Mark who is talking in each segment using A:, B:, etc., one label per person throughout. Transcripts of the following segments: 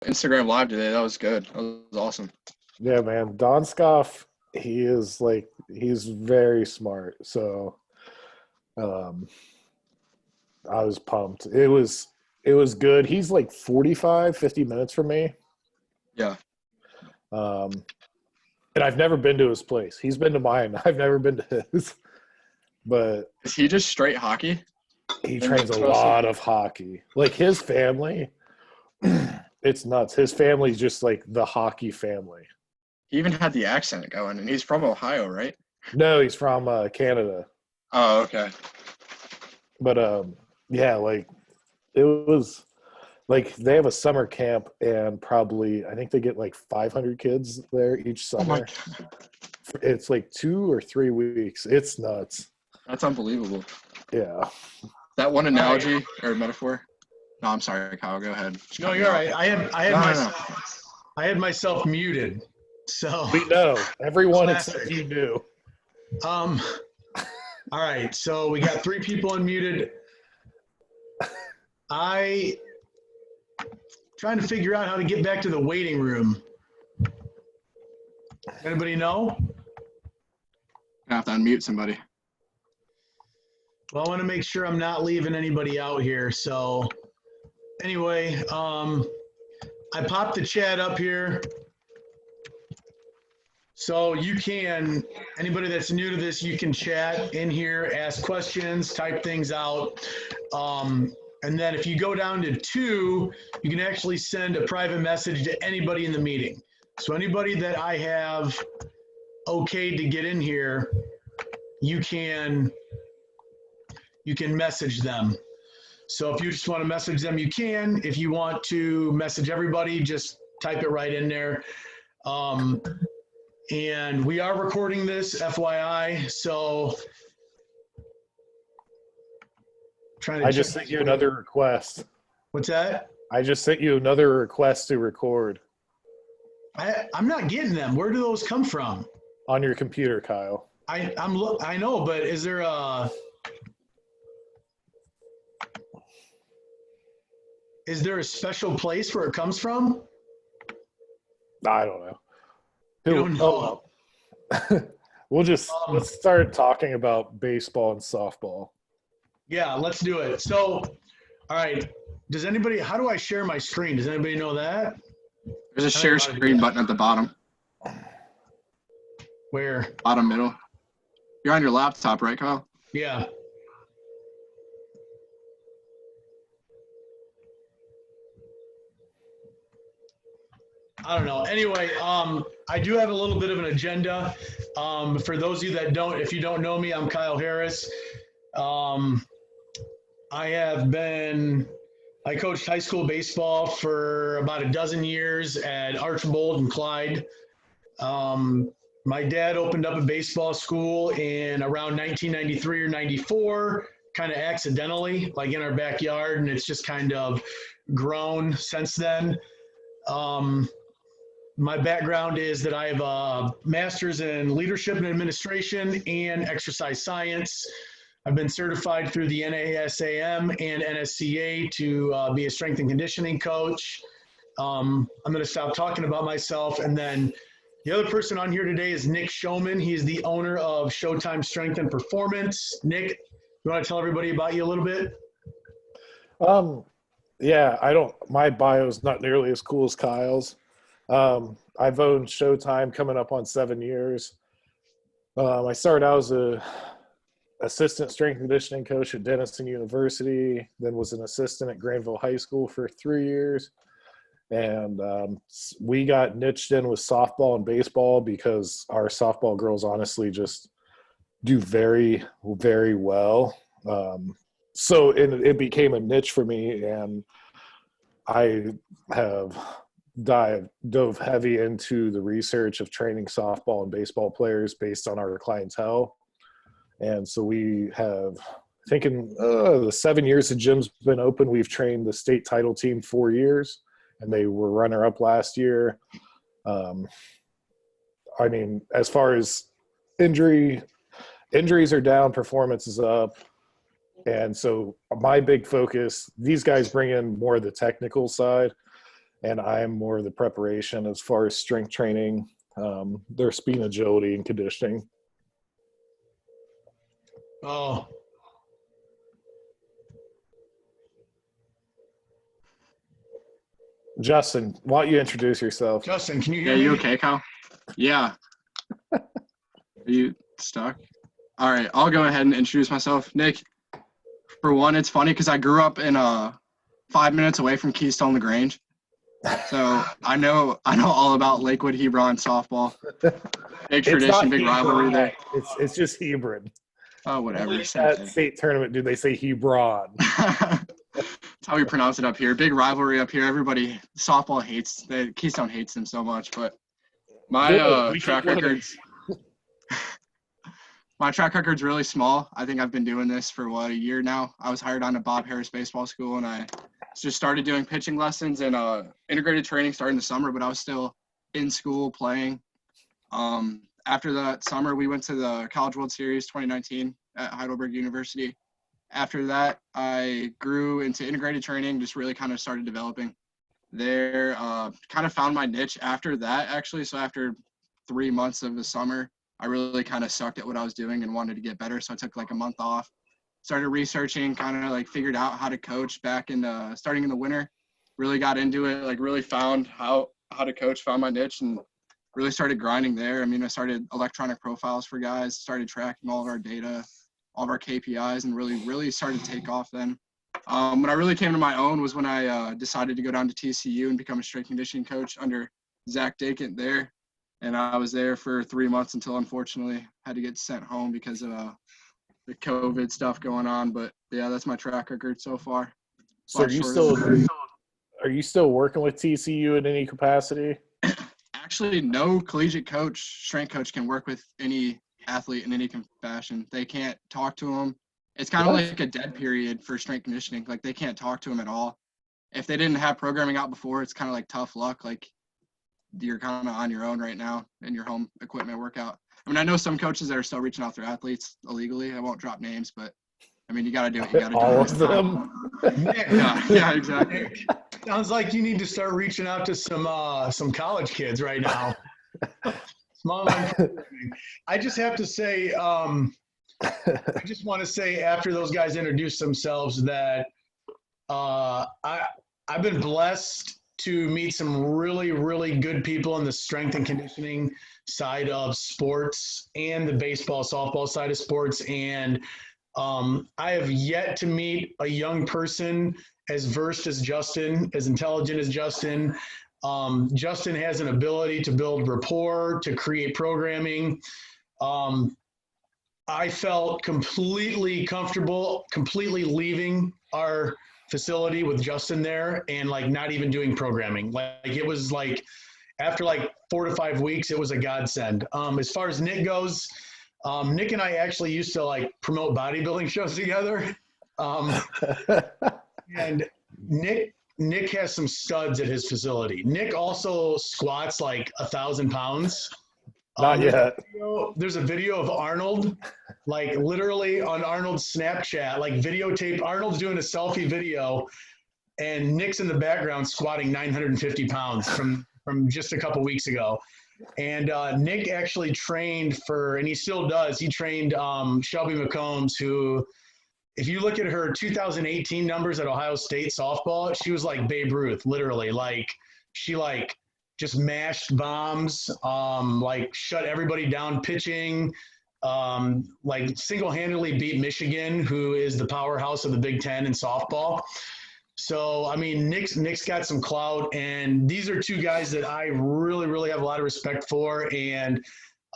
A: Instagram Live today. That was good. That was awesome.
B: Yeah, man. Donskoff, he's very smart. So I was pumped. It was good. He's like 45, 50 minutes from me.
A: Yeah.
B: And I've never been to his place. He's been to mine. I've never been to his. But
A: is he just straight hockey?
B: He trains a lot of hockey. Like his family, it's nuts. His family's just like the hockey family.
A: He even had the accent going, and he's from Ohio, right?
B: No, he's from Canada.
A: Oh, okay.
B: But yeah, like it was like they have a summer camp, and probably I think they get like 500 kids there each summer.
A: Oh my God.
B: It's like 2 or 3 weeks. It's nuts.
A: That's unbelievable.
B: Yeah.
A: That one analogy or metaphor? No, I'm sorry, Kyle. Go ahead.
C: No, you're all right. I had myself muted. So
B: we know. Everyone except you knew.
C: All right. So we got 3 people unmuted. I trying to figure out how to get back to the waiting room. Anybody know?
A: I have to unmute somebody.
C: Well, I want to make sure I'm not leaving anybody out here. So anyway, I popped the chat up here. So you can, anybody that's new to this, you can chat in here, ask questions, type things out. And then if you go down to 2, you can actually send a private message to anybody in the meeting. So anybody that I have okayed to get in here, you can message them. So if you just want to message them, you can. If you want to message everybody, just type it right in there. And we are recording this, FYI. So
B: I just sent you another request.
C: What's that?
B: I just sent you another request to record.
C: I'm not getting them. Where do those come from?
B: On your computer, Kyle.
C: I know, but is there a special place where it comes from?
B: I don't know.
C: You don't know.
B: Let's start talking about baseball and softball.
C: Yeah, let's do it. So, all right. How do I share my screen? Does anybody know that?
A: There's a share screen button at the bottom.
C: Where?
A: Bottom middle. You're on your laptop, right, Kyle?
C: Yeah. I don't know. Anyway, I do have a little bit of an agenda. For those of you that if you don't know me, I'm Kyle Harris. I coached high school baseball for about a dozen years at Archbold and Clyde. My dad opened up a baseball school in around 1993 or 94, kind of accidentally, like in our backyard, and it's just kind of grown since then. My background is that I have a master's in leadership and administration and exercise science. I've been certified through the NASAM and NSCA to be a strength and conditioning coach. I'm going to stop talking about myself. And then the other person on here today is Nick Showman. He's the owner of Showtime Strength and Performance. Nick, you want to tell everybody about you a little bit?
B: Yeah, my bio is not nearly as cool as Kyle's. I've owned Showtime coming up on 7 years. I started out as a assistant strength and conditioning coach at Denison University, then was an assistant at Granville High School for 3 years. And we got niched in with softball and baseball because our softball girls honestly just do very, very well. So it became a niche for me, and I have dove heavy into the research of training softball and baseball players based on our clientele. And so we have, I think in the 7 years the gym's been open, we've trained the state title team 4 years, and they were runner-up last year. I mean, as far as injuries are down, performance is up. And so my big focus, these guys bring in more of the technical side. and I'm more of the preparation as far as strength training, their speed, agility, and conditioning.
C: Oh,
B: Justin, why don't you introduce yourself?
C: Justin, can you
A: Yeah,
C: hear me?
A: you okay, Kyle? Yeah. Are you stuck? All right, I'll go ahead and introduce myself. Nick, for one, it's funny because I grew up in 5 minutes away from Keystone LaGrange. So I know all about Lakewood Hebron softball. Big tradition, big rivalry there.
B: It's just Hebron.
A: Oh, whatever.
B: That state tournament, do they say Hebron?
A: That's how we pronounce it up here. Big rivalry up here. Everybody, softball hates, Keystone hates them so much. But my track record's really small. I think I've been doing this for a year now. I was hired on to Bob Harris Baseball School, and I just started doing pitching lessons and integrated training starting the summer, but I was still in school playing. After that summer, we went to the College World Series 2019 at Heidelberg University. After that, I grew into integrated training, just really kind of started developing there. Kind of found my niche after that, actually. So after 3 months of the summer, I really kind of sucked at what I was doing and wanted to get better. So I took like a month off, started researching, kind of like figured out how to coach back in starting in the winter. Really got into it, like really found how to coach, found my niche, and really started grinding there. I mean, I started electronic profiles for guys, started tracking all of our data, all of our KPIs, and really started to take off then. When I really came to my own was when I decided to go down to TCU and become a strength conditioning coach under Zach Dakent there. And I was there for 3 months until, unfortunately, had to get sent home because of the COVID stuff going on. But, yeah, that's my track record so far.
B: So are you still working with TCU in any capacity?
A: Actually, no collegiate coach, strength coach can work with any athlete in any fashion. They can't talk to them. It's kind of like a dead period for strength conditioning. Like, they can't talk to them at all. If they didn't have programming out before, it's kind of like tough luck. Like, you're kind of on your own right now in your home equipment workout. I mean, I know some coaches that are still reaching out to their athletes illegally. I won't drop names, but I mean, you got to do what you got to do.
B: All of them.
A: Yeah, exactly.
C: Sounds like you need to start reaching out to some college kids right now. Small line programming. I just have to say, I just want to say after those guys introduce themselves that I've been blessed to meet some really, really good people in the strength and conditioning side of sports and the baseball, softball side of sports. And I have yet to meet a young person as versed as Justin, as intelligent as Justin. Justin has an ability to build rapport, to create programming. I felt completely comfortable, completely leaving our facility with Justin there and like not even doing programming. Like it was like after like 4 to 5 weeks, it was a godsend. As far as Nick goes, Nick and I actually used to like promote bodybuilding shows together. And Nick has some studs at his facility. Nick also squats like 1,000 pounds.
B: Not yet.
C: There's a video of Arnold, like literally on Arnold's Snapchat, like videotape. Arnold's doing a selfie video, and Nick's in the background squatting 950 pounds from just a couple weeks ago. And Nick actually trained and he still does. He trained Shelby McCombs, who, if you look at her 2018 numbers at Ohio State softball, she was like Babe Ruth, literally. Like she like just mashed bombs, like shut everybody down pitching, like single-handedly beat Michigan, who is the powerhouse of the Big Ten in softball. So, I mean, Nick's got some clout, and these are two guys that I really, really have a lot of respect for. And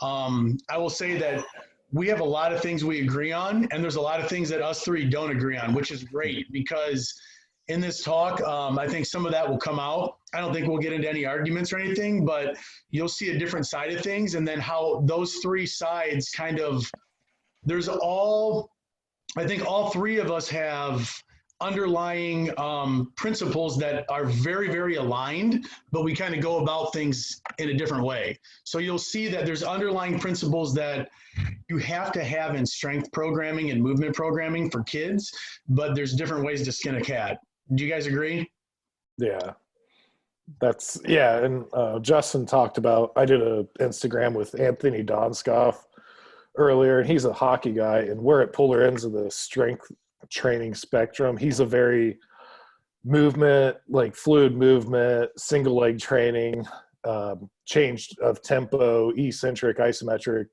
C: I will say that we have a lot of things we agree on, and there's a lot of things that us three don't agree on, which is great because in this talk, I think some of that will come out. I don't think we'll get into any arguments or anything, but you'll see a different side of things, and then how those three sides kind of, I think all three of us have underlying principles that are very, very aligned, but we kind of go about things in a different way. So you'll see that there's underlying principles that you have to have in strength programming and movement programming for kids, but there's different ways to skin a cat. Do you guys agree?
B: Yeah. That's yeah, and Justin talked about. I did a Instagram with Anthony Donskoff earlier, and he's a hockey guy, and we're at polar ends of the strength training spectrum. He's a very movement, like fluid movement, single leg training, change of tempo, eccentric, isometric.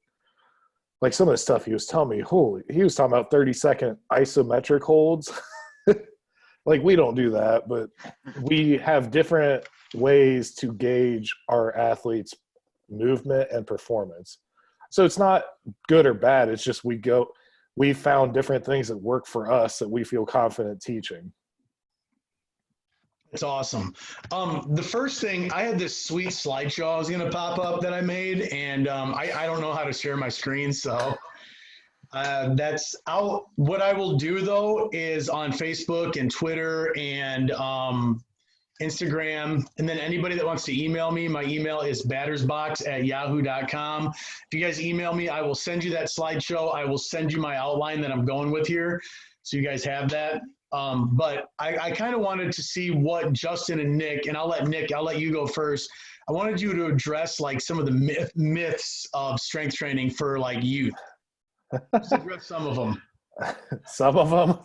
B: Like some of the stuff he was telling me, he was talking about 30-second isometric holds. Like we don't do that, but we have different ways to gauge our athletes' movement and performance. So it's not good or bad. It's just we found different things that work for us that we feel confident teaching.
C: It's awesome. The first thing, I had this sweet slideshow I was going to pop up that I made, and I don't know how to share my screen, so that's out. What I will do, though, is on Facebook and Twitter and Instagram, and then anybody that wants to email me, my email is battersbox@yahoo.com. If you guys email me, I will send you that slideshow. I will send you my outline that I'm going with here, so you guys have that. But I kind of wanted to see what Justin and Nick, and I'll let you go first. I wanted you to address like some of the myths of strength training for like youth. Just address some of them.
B: Some of them.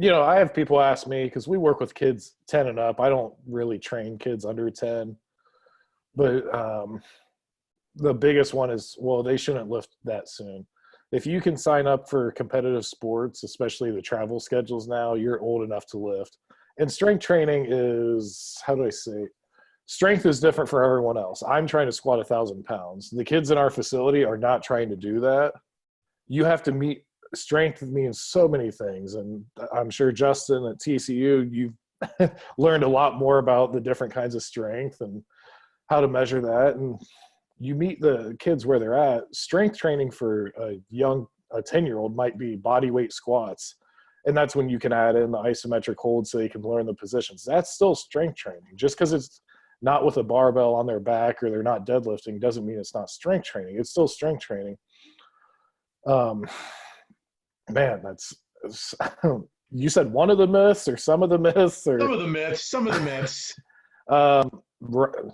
B: I have people ask me, because we work with kids 10 and up. I don't really train kids under 10. But the biggest one is, well, they shouldn't lift that soon. If you can sign up for competitive sports, especially the travel schedules now, you're old enough to lift. And strength training is, how do I say, strength is different for everyone else. I'm trying to squat 1,000 pounds. The kids in our facility are not trying to do that. You have to meet, strength means so many things. And I'm sure Justin at TCU, you've learned a lot more about the different kinds of strength and how to measure that. And you meet the kids where they're at. Strength training for a 10-year-old might be body weight squats. And that's when you can add in the isometric hold so they can learn the positions. That's still strength training. Just because it's not with a barbell on their back or they're not deadlifting doesn't mean it's not strength training. It's still strength training. Man, you said one of the myths or some of the myths? Or
C: Some of the myths.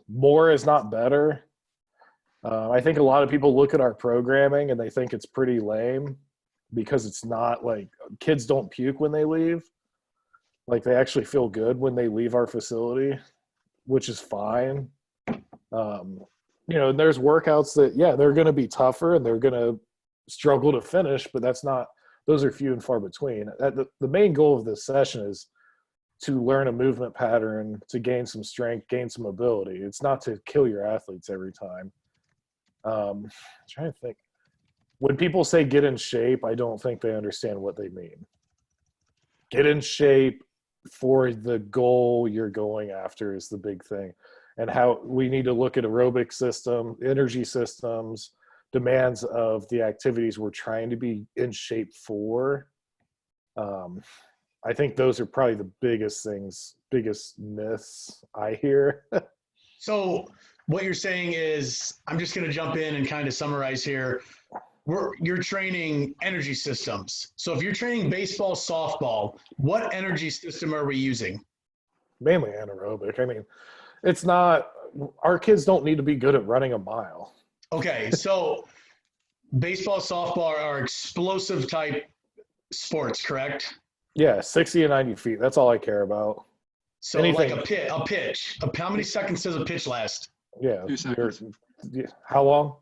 B: More is not better. I think a lot of people look at our programming and they think it's pretty lame because it's not like kids don't puke when they leave. Like they actually feel good when they leave our facility, which is fine. And there's workouts that, they're going to be tougher and they're going to struggle to finish, but those are few and far between. The main goal of this session is to learn a movement pattern, to gain some strength, gain some ability. It's not to kill your athletes every time. I'm trying to think. When people say get in shape, I don't think they understand what they mean. Get in shape for the goal you're going after is the big thing. And how we need to look at aerobic system, energy systems, demands of the activities we're trying to be in shape for. I think those are probably the biggest myths I hear.
C: So what you're saying is, I'm just going to jump in and kind of summarize here. You're training energy systems. So if you're training baseball, softball, what energy system are we using?
B: Mainly anaerobic. I mean, it's not, our kids don't need to be good at running a mile.
C: Okay, so baseball, softball are explosive type sports, correct?
B: Yeah, 60 and 90 feet. That's all I care about.
C: So anything. Like a pitch. How many seconds does a pitch last?
B: Yeah.
A: 2 seconds.
B: How long?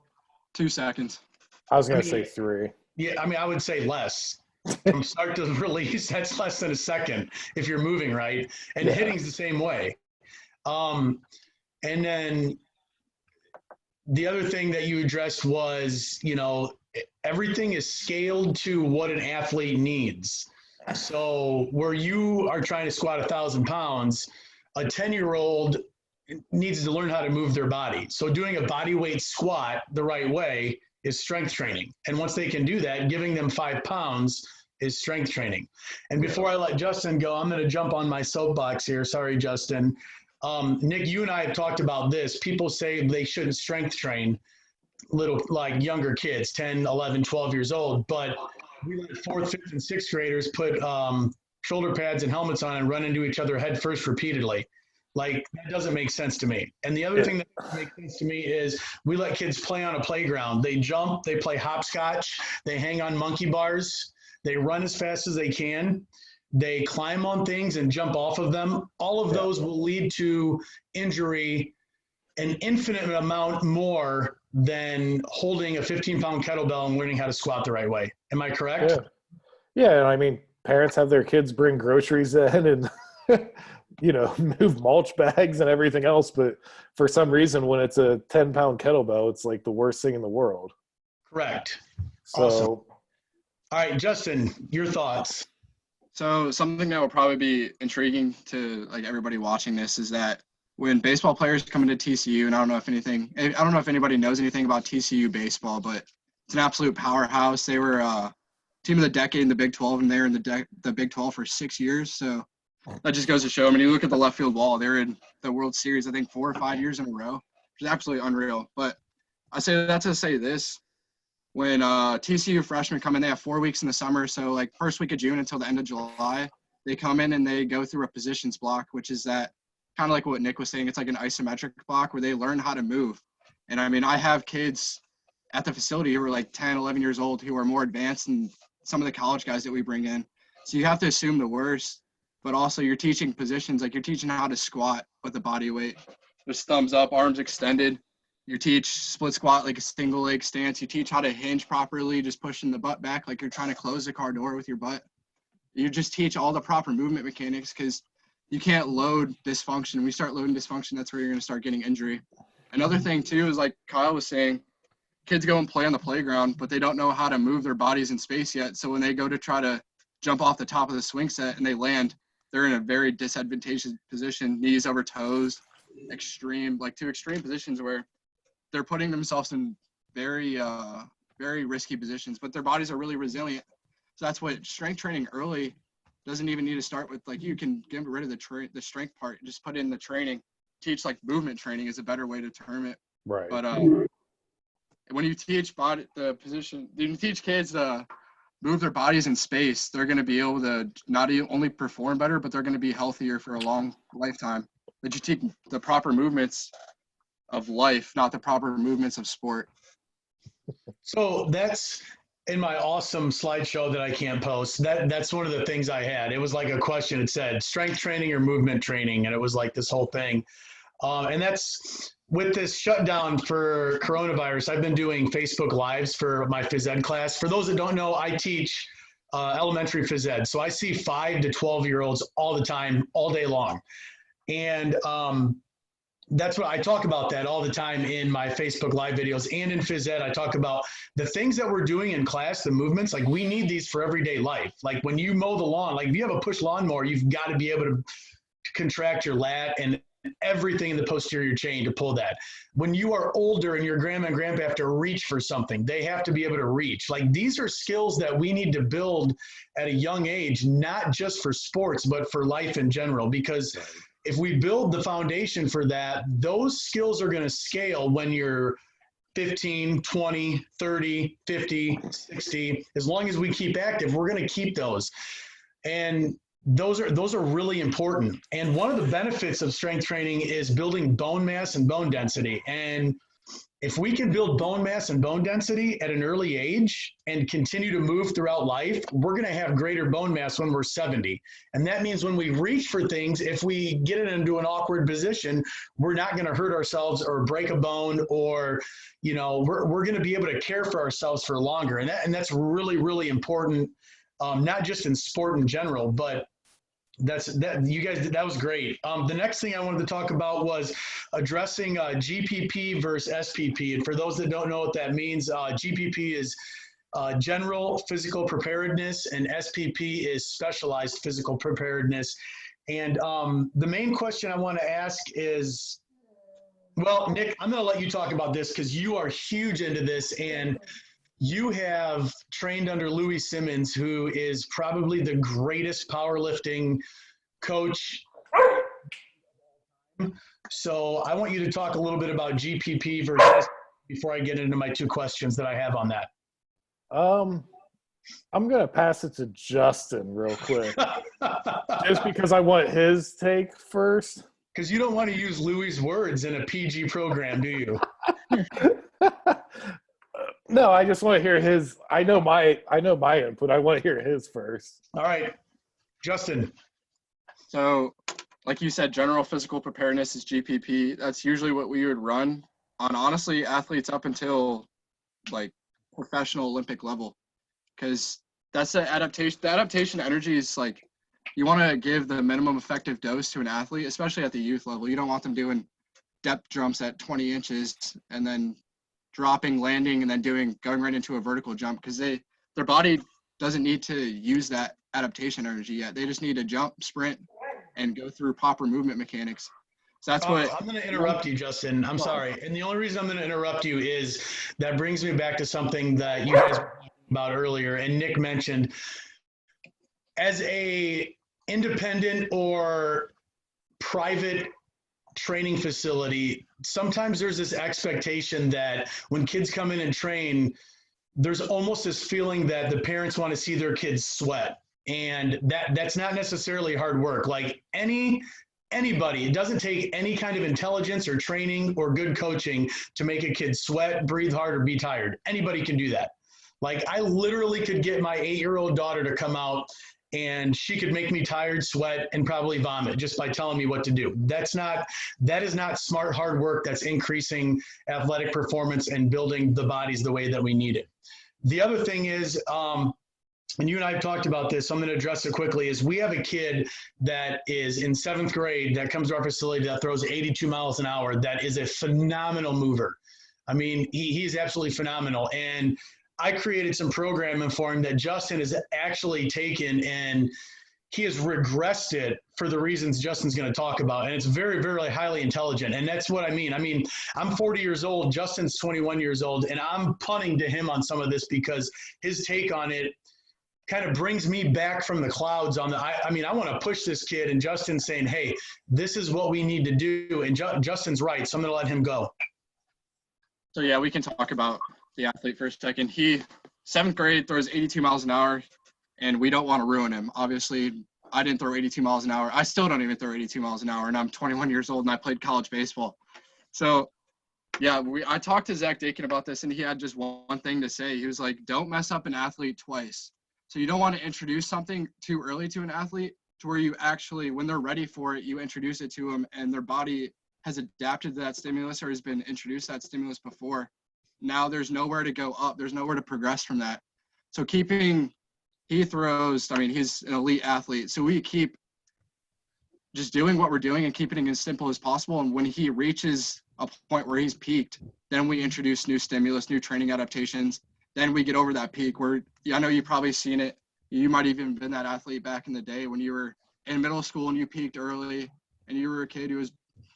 A: 2 seconds.
B: I was going to say 3.
C: Yeah, I would say less. From start to release, that's less than a second if you're moving right. And hitting's the same way. And then the other thing that you addressed was, everything is scaled to what an athlete needs. So where you are trying to squat 1,000 pounds, a 10-year-old needs to learn how to move their body. So doing a body weight squat the right way is strength training. And once they can do that, giving them 5 pounds is strength training. And before I let Justin go, I'm going to jump on my soapbox here. Sorry, Justin. Nick, you and I have talked about this. People say they shouldn't strength train like younger kids, 10, 11, 12 years old, but we let 4th, 5th, and 6th graders put shoulder pads and helmets on and run into each other head first repeatedly. Like, that doesn't make sense to me. And the other thing that makes sense to me is we let kids play on a playground. They jump, they play hopscotch, they hang on monkey bars, they run as fast as they can, they climb on things and jump off of them. All of those will lead to injury an infinite amount more than holding a 15-pound kettlebell and learning how to squat the right way. Am I correct?
B: Yeah, and I mean, parents have their kids bring groceries in and move mulch bags and everything else, but for some reason when it's a 10-pound kettlebell, it's like the worst thing in the world.
C: Correct.
B: So
C: awesome. All right, Justin, your thoughts.
A: So something that will probably be intriguing to like everybody watching this is that when baseball players come into TCU, and I don't know if anybody knows anything about TCU baseball, but it's an absolute powerhouse. They were team of the decade in the Big 12, and they're in the Big 12 for 6 years. So that just goes to show. I mean, you look at the left field wall, they're in the World Series, I think 4 or 5 years in a row, which is absolutely unreal. But I say that to say this. When TCU freshmen come in, they have 4 weeks in the summer. So like first week of June until the end of July, they come in and they go through a positions block, which is that kind of like what Nick was saying. It's like an isometric block where they learn how to move. And I mean, I have kids at the facility who are like 10, 11 years old who are more advanced than some of the college guys that we bring in. So you have to assume the worst, but also you're teaching positions, like you're teaching how to squat with the body weight. Just thumbs up, arms extended. You teach split squat like a single leg stance. You teach how to hinge properly, just pushing the butt back like you're trying to close the car door with your butt. You just teach all the proper movement mechanics because you can't load dysfunction. When you start loading dysfunction, that's where you're going to start getting injury. Another thing too is like Kyle was saying, kids go and play on the playground, but they don't know how to move their bodies in space yet. So when they go to try to jump off the top of the swing set and they land, they're in a very disadvantageous position, knees over toes, extreme positions where they're putting themselves in very, very risky positions, but their bodies are really resilient. So that's what strength training early doesn't even need to start with. Like you can get rid of the strength part, just put in the training, teach like movement training is a better way to term it.
B: right.
A: But when you teach you teach kids to move their bodies in space, they're going to be able to not only perform better, but they're going to be healthier for a long lifetime. But you teach the proper movements of life, not the proper movements of sport.
C: So that's in my awesome slideshow that I can't post. That's one of the things I had. It was like a question. It said strength training or movement training, and it was like this whole thing. And that's with this shutdown for coronavirus. I've been doing Facebook Lives for my phys ed class. For those that don't know, I teach elementary phys ed. So I see 5 to 12-year-olds all the time, all day long. And that's what I talk about that all the time in my Facebook Live videos and in phys ed. I talk about the things that we're doing in class, the movements, like we need these for everyday life. Like when you mow the lawn, like if you have a push lawnmower, you've got to be able to contract your lat and everything in the posterior chain to pull that. When you are older and your grandma and grandpa have to reach for something, they have to be able to reach. Like these are skills that we need to build at a young age, not just for sports, but for life in general, because if we build the foundation for that, those skills are going to scale when you're 15, 20, 30, 50, 60. As long as we keep active, we're going to keep those. And those are really important. And one of the benefits of strength training is building bone mass and bone density. And if we can build bone mass and bone density at an early age and continue to move throughout life, we're going to have greater bone mass when we're 70. And that means when we reach for things, if we get it into an awkward position, we're not going to hurt ourselves or break a bone, or, we're going to be able to care for ourselves for longer. And that's really, really important, not just in sport in general, but that was great. The next thing I wanted to talk about was addressing GPP versus SPP. And for those that don't know what that means, GPP is general physical preparedness, and SPP is specialized physical preparedness. And the main question I want to ask is, well, Nick, I'm going to let you talk about this because you are huge into this, and you have trained under Louis Simmons, who is probably the greatest powerlifting coach. So I want you to talk a little bit about GPP versus before I get into my 2 questions that I have on that.
B: I'm going to pass it to Justin real quick, just because I want his take first.
C: Because you don't want to use Louis' words in a PG program, do you?
B: No, I just want to hear his. I know my input. I want to hear his first.
C: All right, Justin.
A: So, like you said, general physical preparedness is GPP. That's usually what we would run on, honestly, athletes up until like professional Olympic level, because that's the adaptation. The adaptation energy is like, you want to give the minimum effective dose to an athlete, especially at the youth level. You don't want them doing depth jumps at 20 inches and then dropping, landing, and then going right into a vertical jump, because their body doesn't need to use that adaptation energy yet. They just need to jump, sprint, and go through proper movement mechanics. So that's what
C: I'm going to interrupt you, Justin. I'm sorry. And the only reason I'm going to interrupt you is that brings me back to something that you guys were talking about earlier, and Nick mentioned. As a independent or private training facility, sometimes there's this expectation that when kids come in and train, there's almost this feeling that the parents want to see their kids sweat. And that's not necessarily hard work. Like anybody, it doesn't take any kind of intelligence or training or good coaching to make a kid sweat, breathe hard, or be tired. Anybody can do that. Like I literally could get my 8-year-old daughter to come out and she could make me tired, sweat, and probably vomit just by telling me what to do. That is not smart, hard work. That's increasing athletic performance and building the bodies the way that we need it. The other thing is, and you and I have talked about this, so I'm going to address it quickly, is we have a kid that is in 7th grade that comes to our facility that throws 82 miles an hour. That is a phenomenal mover. I mean, he's absolutely phenomenal. And I created some programming for him that Justin has actually taken, and he has regressed it for the reasons Justin's going to talk about. And it's very, very highly intelligent. And that's what I mean. I'm 40 years old. Justin's 21 years old. And I'm punting to him on some of this because his take on it kind of brings me back from the clouds on I want to push this kid, and Justin's saying, hey, this is what we need to do. And Justin's right. So I'm going to let him go.
A: So yeah, we can talk about the athlete for a second. He, 7th grade, throws 82 miles an hour, and we don't want to ruin him. Obviously, I didn't throw 82 miles an hour. I still don't even throw 82 miles an hour, and I'm 21 years old, and I played college baseball. So, yeah, I talked to Zach Dakin about this, and he had just one thing to say. He was like, don't mess up an athlete twice. So you don't want to introduce something too early to an athlete to where you actually, when they're ready for it, you introduce it to them, and their body has adapted to that stimulus or has been introduced to that stimulus before. Now there's nowhere to go up. There's nowhere to progress from that. So he throws, he's an elite athlete. So we keep just doing what we're doing and keeping it as simple as possible. And when he reaches a point where he's peaked, then we introduce new stimulus, new training adaptations. Then we get over that peak where, I know you've probably seen it. You might even been that athlete back in the day when you were in middle school and you peaked early and you were a kid who was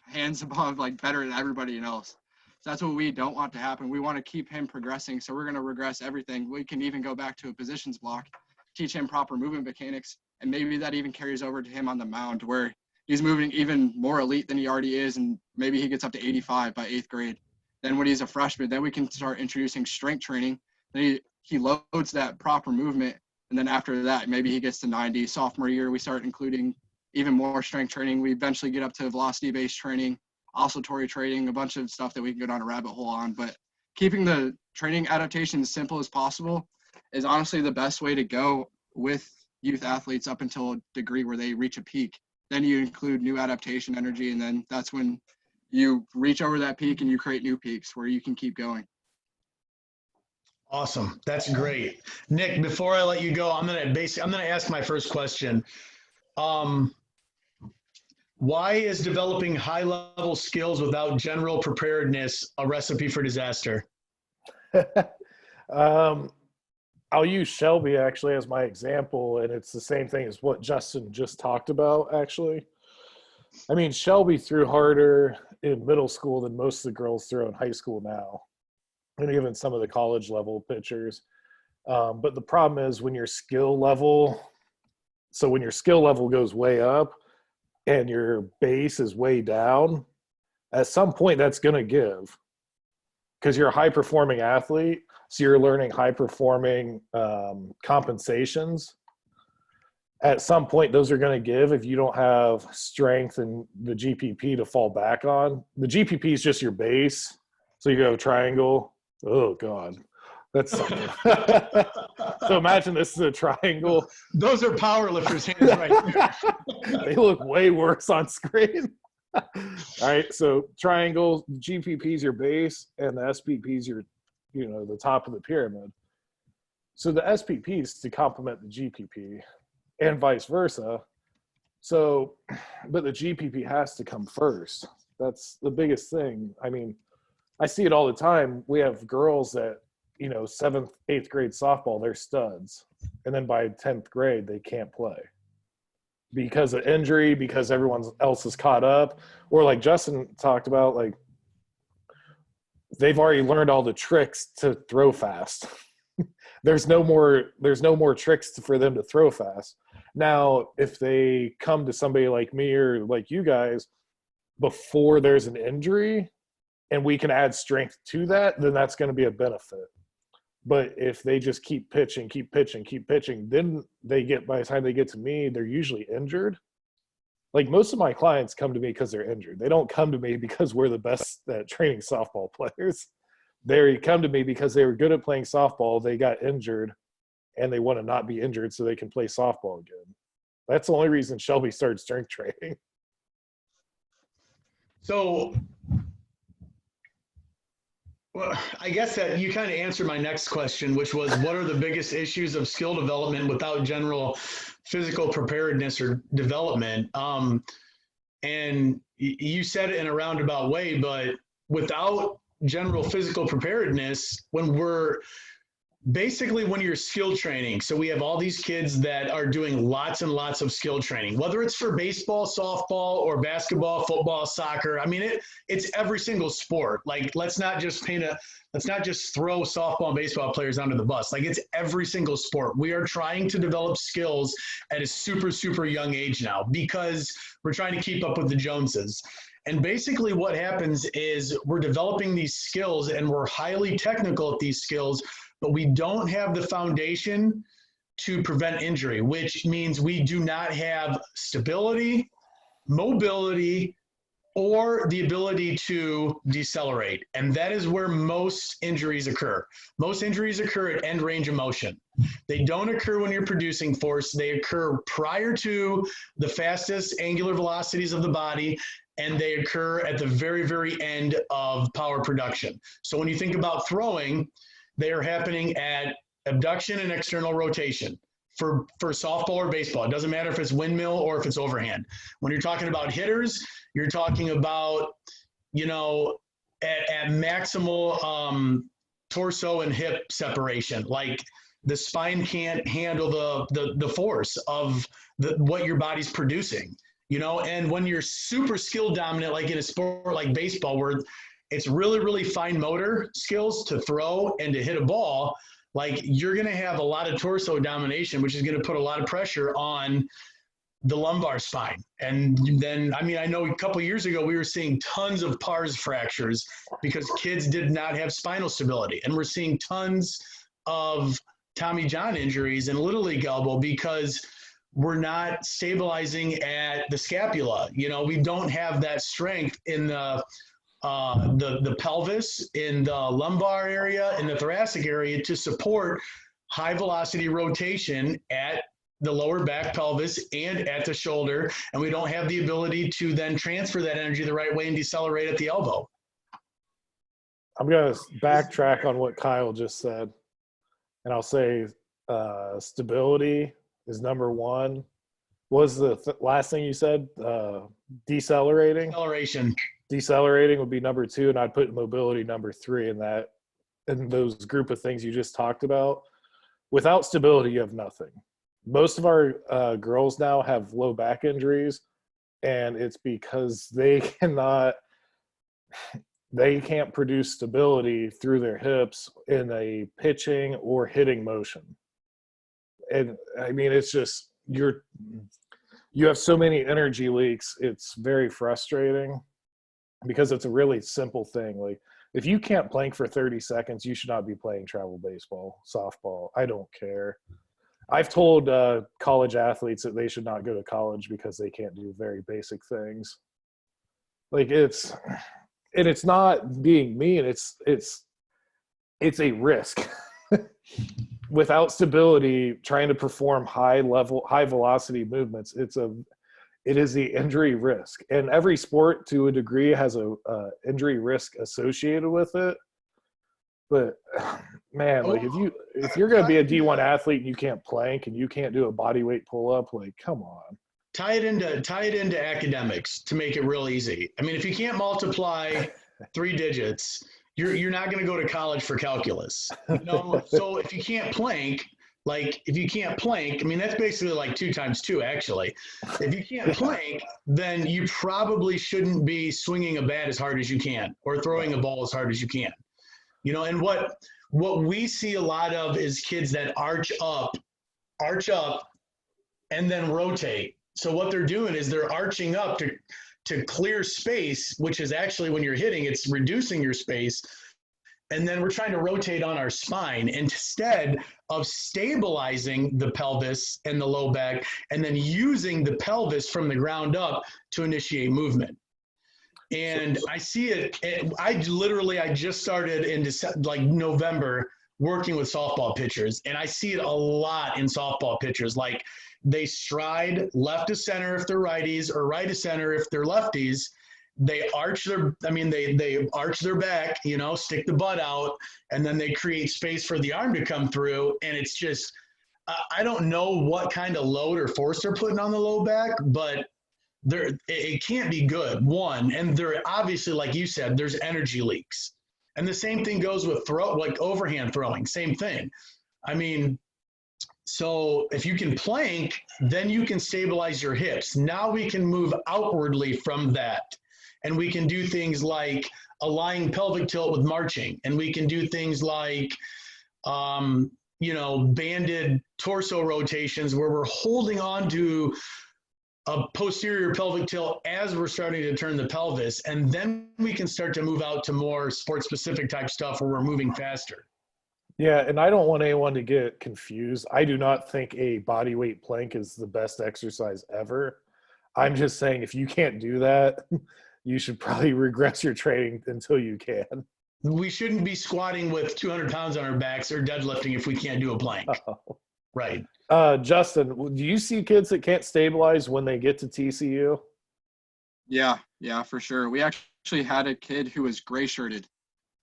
A: hands above, like better than everybody else. So that's what we don't want to happen. We want to keep him progressing. So we're going to regress everything. We can even go back to a positions block, teach him proper movement mechanics, and maybe that even carries over to him on the mound where he's moving even more elite than he already is, and maybe he gets up to 85 by 8th grade. Then when he's a freshman, then we can start introducing strength training. Then he loads that proper movement, and then after that, maybe he gets to 90. Sophomore year, we start including even more strength training. We eventually get up to velocity-based training, oscillatory training, a bunch of stuff that we can go down a rabbit hole on. But keeping the training adaptation as simple as possible is honestly the best way to go with youth athletes up until a degree where they reach a peak. Then you include new adaptation energy, and then that's when you reach over that peak and you create new peaks where you can keep going.
C: Awesome. That's great. Nick, before I let you go, I'm going to ask my first question. Why is developing high-level skills without general preparedness a recipe for disaster?
B: I'll use Shelby actually as my example, and it's the same thing as what Justin just talked about, actually. Shelby threw harder in middle school than most of the girls throw in high school now, and even some of the college level pitchers. But the problem is when your skill level goes way up and your base is way down, at some point that's going to give, because you're a high performing athlete. So you're learning high performing compensations. At some point, those are going to give if you don't have strength and the GPP to fall back on. The GPP is just your base. So you have a triangle. Oh, God. That's something. So imagine this is a triangle.
C: Those are powerlifters' hands right there.
B: They look way worse on screen. All right, so triangle, GPP is your base, and the SPP is your, the top of the pyramid. So the SPP is to complement the GPP, and vice versa. So, but the GPP has to come first. That's the biggest thing. I mean, I see it all the time. We have girls that, 7th, 8th grade softball, they're studs. And then by 10th grade, they can't play because of injury, because everyone else is caught up. Or like Justin talked about, like, they've already learned all the tricks to throw fast. There's no more tricks for them to throw fast. Now, if they come to somebody like me or like you guys before there's an injury and we can add strength to that, then that's going to be a benefit. But if they just keep pitching, then by the time they get to me, they're usually injured. Like most of my clients come to me because they're injured. They don't come to me because we're the best at training softball players. They come to me because they were good at playing softball. They got injured and they want to not be injured so they can play softball again. That's the only reason Shelby started strength training.
C: So, well, I guess that you kind of answered my next question, which was what are the biggest issues of skill development without general physical preparedness or development? And you said it in a roundabout way, but without general physical preparedness, when you're skill training, so we have all these kids that are doing lots and lots of skill training, whether it's for baseball, softball, or basketball, football, soccer. I mean, it's every single sport. Like, let's not just throw softball and baseball players under the bus. Like, it's every single sport. We are trying to develop skills at a super, super young age now because we're trying to keep up with the Joneses. And basically what happens is we're developing these skills and we're highly technical at these skills, but we don't have the foundation to prevent injury, which means we do not have stability, mobility, or the ability to decelerate. And that is where most injuries occur. Most injuries occur at end range of motion. They don't occur when you're producing force. They occur prior to the fastest angular velocities of the body, and they occur at the very, very end of power production. So when you think about throwing, they are happening at abduction and external rotation for softball or baseball. It doesn't matter if it's windmill or if it's overhand. When you're talking about hitters, you're talking about, at maximal torso and hip separation. Like the spine can't handle the force of what your body's producing, and when you're super skill dominant, like in a sport like baseball, where it's really, really fine motor skills to throw and to hit a ball, like you're going to have a lot of torso domination, which is going to put a lot of pressure on the lumbar spine. And then, I know a couple of years ago, we were seeing tons of pars fractures because kids did not have spinal stability. And we're seeing tons of Tommy John injuries in Little League elbow because we're not stabilizing at the scapula. We don't have that strength in the pelvis, in the lumbar area, in the thoracic area to support high velocity rotation at the lower back, pelvis, and at the shoulder. And we don't have the ability to then transfer that energy the right way and decelerate at the elbow.
B: I'm going to backtrack on what Kyle just said. And I'll say stability is number one. What was the last thing you said? Decelerating? Decelerating would be number two, and I'd put mobility number three in that, in those group of things you just talked about. Without stability, you have nothing. Most of our girls now have low back injuries, and it's because they can't produce stability through their hips in a pitching or hitting motion. And it's just, you have so many energy leaks. It's very frustrating because it's a really simple thing. Like If you can't plank for 30 seconds, you should not be playing travel baseball, softball. I don't care. I've told college athletes that they should not go to college because they can't do very basic things. Like it's not being mean. It's a risk. Without stability, trying to perform high velocity movements, it is the injury risk. And every sport to a degree has a injury risk associated with it. But man, like if you're going to be a D1 athlete and you can't plank and you can't do a body weight pull up, like come on.
C: Tie it into academics to make it real easy. I mean, if you can't multiply 3 digits, you're not going to go to college for calculus. You know? So if you can't plank, I mean, that's basically like 2 times 2, actually. If you can't plank, then you probably shouldn't be swinging a bat as hard as you can or throwing a ball as hard as you can. You know, and what we see a lot of is kids that arch up, and then rotate. So what they're doing is they're arching up to clear space, which is actually when you're hitting, it's reducing your space. And then we're trying to rotate on our spine instead of stabilizing the pelvis and the low back and then using the pelvis from the ground up to initiate movement. And I see it. I just started in November working with softball pitchers, and I see it a lot in softball pitchers. Like they stride left to center if they're righties or right to center if they're lefties. They arch they arch their back, you know, stick the butt out, and then they create space for the arm to come through. And it's just, I don't know what kind of load or force they're putting on the low back, but it can't be good, one. And they're obviously, like you said, there's energy leaks. And the same thing goes with overhand throwing, same thing. I mean, so if you can plank, then you can stabilize your hips. Now we can move outwardly from that. And we can do things like a lying pelvic tilt with marching. And we can do things like, banded torso rotations where we're holding on to a posterior pelvic tilt as we're starting to turn the pelvis. And then we can start to move out to more sport-specific type stuff where we're moving faster.
B: Yeah, and I don't want anyone to get confused. I do not think a body weight plank is the best exercise ever. I'm just saying if you can't do that, you should probably regress your training until you can.
C: We shouldn't be squatting with 200 pounds on our backs or deadlifting if we can't do a plank.
B: Oh.
C: Right.
B: Justin, do you see kids that can't stabilize when they get to TCU?
A: Yeah, for sure. We actually had a kid who was gray shirted.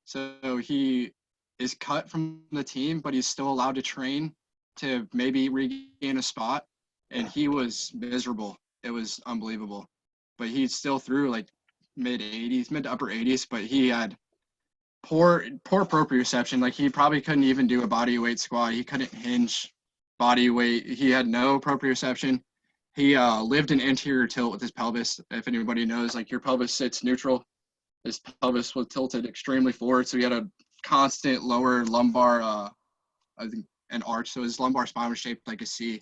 A: So he is cut from the team, but he's still allowed to train to maybe regain a spot. And he was miserable. It was unbelievable. But he still threw like mid to upper 80s, but he had poor proprioception. Like he probably couldn't even do a body weight squat. He couldn't hinge body weight. He had no proprioception. He lived in anterior tilt with his pelvis. If anybody knows, like your pelvis sits neutral. His pelvis was tilted extremely forward, so he had a constant lower lumbar an arch. So his lumbar spine was shaped like a C.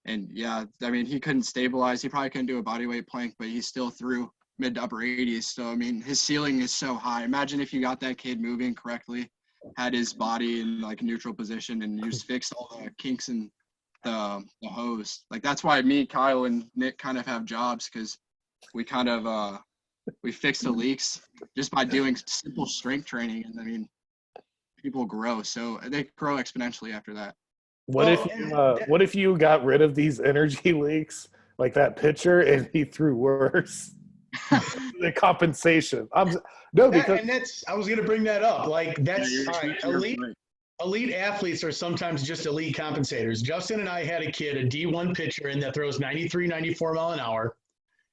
A: And yeah, I mean, he couldn't stabilize. He probably couldn't do a body weight plank, but he still threw mid to upper 80s. So, I mean, his ceiling is so high. Imagine if you got that kid moving correctly, had his body in like a neutral position, and you just fixed all the kinks in the hose. Like that's why me, Kyle, and Nick kind of have jobs, because we kind of we fix the leaks just by doing simple strength training. And I mean, people grow, so they grow exponentially after that.
B: What if you got rid of these energy leaks like that pitcher and he threw worse? The compensation. I was going
C: to bring that up. Like that's
A: elite
C: athletes are sometimes just elite compensators. Justin and I had a kid, a D1 pitcher, in that throws 93, 94 mile an hour,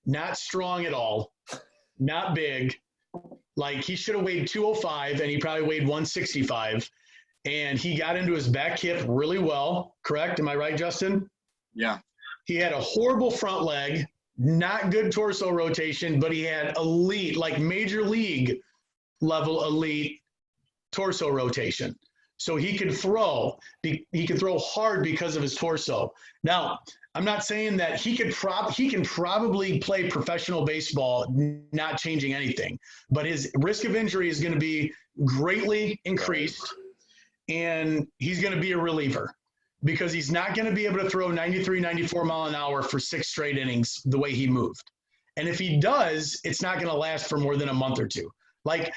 C: not strong at all, not big. Like he should have weighed 205 and he probably weighed 165. And he got into his back hip really well. Correct? Am I right, Justin?
A: Yeah.
C: He had a horrible front leg, not good torso rotation, but he had elite, like major league level elite torso rotation. So he could throw. He could throw hard because of his torso. Now, I'm not saying that he can probably play professional baseball, not changing anything, but his risk of injury is going to be greatly increased, and he's going to be a reliever because he's not going to be able to throw 93, 94 mile an hour for 6 straight innings the way he moved. And if he does, it's not going to last for more than a month or two. Like,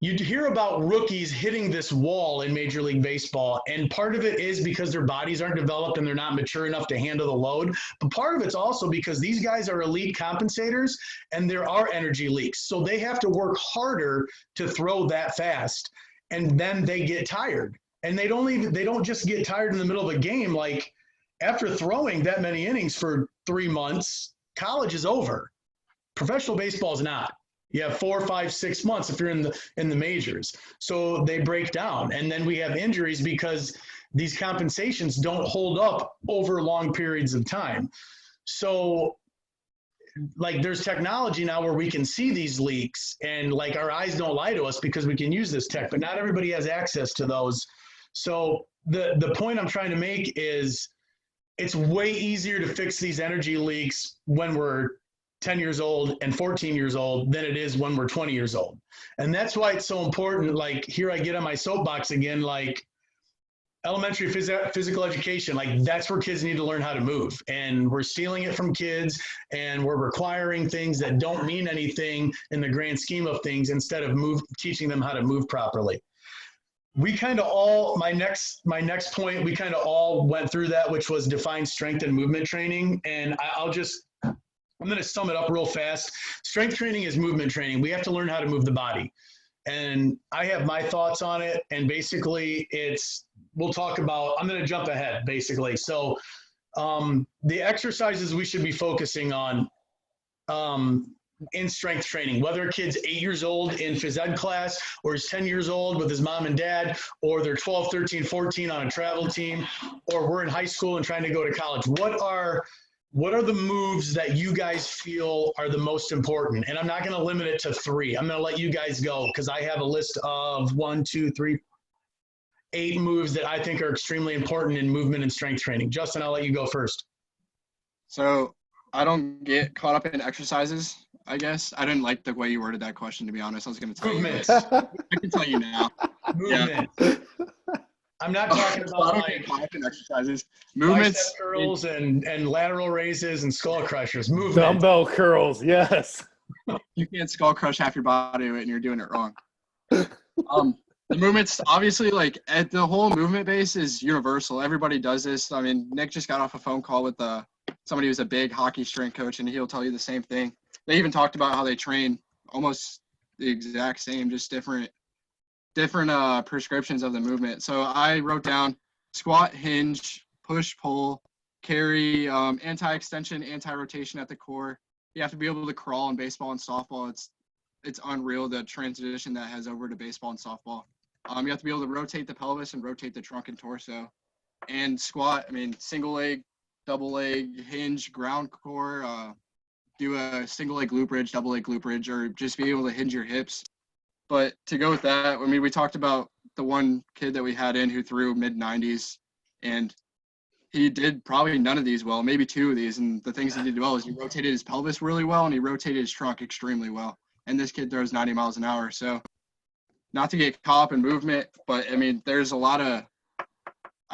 C: you hear about rookies hitting this wall in Major League Baseball, and part of it is because their bodies aren't developed and they're not mature enough to handle the load. But part of it's also because these guys are elite compensators and there are energy leaks. So they have to work harder to throw that fast, and then they get tired. And they don't just get tired in the middle of a game. Like, after throwing that many innings for 3 months, college is over. Professional baseball is not. You have 4, 5, 6 months if you're in the majors. So they break down. And then we have injuries because these compensations don't hold up over long periods of time. So, like, there's technology now where we can see these leaks, and like our eyes don't lie to us because we can use this tech, but not everybody has access to those. So the point I'm trying to make is it's way easier to fix these energy leaks when we're 10 years old and 14 years old than it is when we're 20 years old. And that's why it's so important. Like, here I get on my soapbox again, like, elementary physical education, like, that's where kids need to learn how to move. And we're stealing it from kids, and we're requiring things that don't mean anything in the grand scheme of things instead of teaching them how to move properly. We kind of all, my next point, we kind of all went through that, which was define strength and movement training. And I'm going to sum it up real fast. Strength training is movement training. We have to learn how to move the body. And I have my thoughts on it. And basically we'll talk about, I'm going to jump ahead basically. So the exercises we should be focusing on in strength training, whether a kid's 8 years old in phys ed class, or is 10 years old with his mom and dad, or they're 12, 13, 14 on a travel team, or we're in high school and trying to go to college. What are the moves that you guys feel are the most important? And I'm not going to limit it to 3. I'm going to let you guys go because I have a list of 8 moves that I think are extremely important in movement and strength training. Justin, I'll let you go first.
A: So I don't get caught up in exercises, I guess. I didn't like the way you worded that question, to be honest. I was going to tell
C: Movements.
A: you. I can tell you now.
C: Movement. Yeah. I'm not talking about like
A: exercises. Movements,
C: bicep curls and lateral raises and skull crushers. Movement.
B: Dumbbell curls, yes.
A: You can't skull crush half your body weight and you're doing it wrong. The movements, obviously, like, the whole movement base is universal. Everybody does this. I mean, Nick just got off a phone call with somebody who's a big hockey strength coach, and he'll tell you the same thing. They even talked about how they train almost the exact same, just different prescriptions of the movement. So I wrote down squat, hinge, push, pull, carry, anti-extension, anti-rotation at the core. You have to be able to crawl in baseball and softball. It's unreal, the transition that has over to baseball and softball. You have to be able to rotate the pelvis and rotate the trunk and torso. And squat, I mean, single leg, double leg, hinge, ground core, do a single leg glute bridge, double leg glute bridge, or just be able to hinge your hips. But to go with that, I mean, we talked about the one kid that we had in who threw mid-90s, and he did probably none of these well, maybe 2 of these. And the things he did well is he rotated his pelvis really well and he rotated his trunk extremely well. And this kid throws 90 miles an hour. So not to get caught up in movement, but I mean, there's I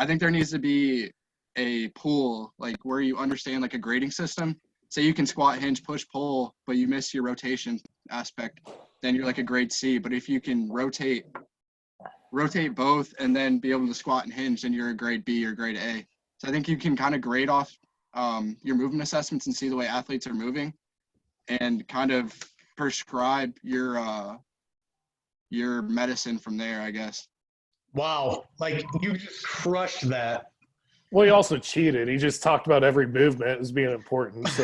A: think there needs to be a pool, like, where you understand like a grading system. Say you can squat, hinge, push, pull, but you miss your rotation aspect, then you're like a grade C. But if you can rotate both and then be able to squat and hinge, then you're a grade B or grade A. So I think you can kind of grade off your movement assessments and see the way athletes are moving and kind of prescribe your medicine from there, I guess.
C: Wow. Like, you just crushed that.
B: Well, he also cheated. He just talked about every movement as being important. So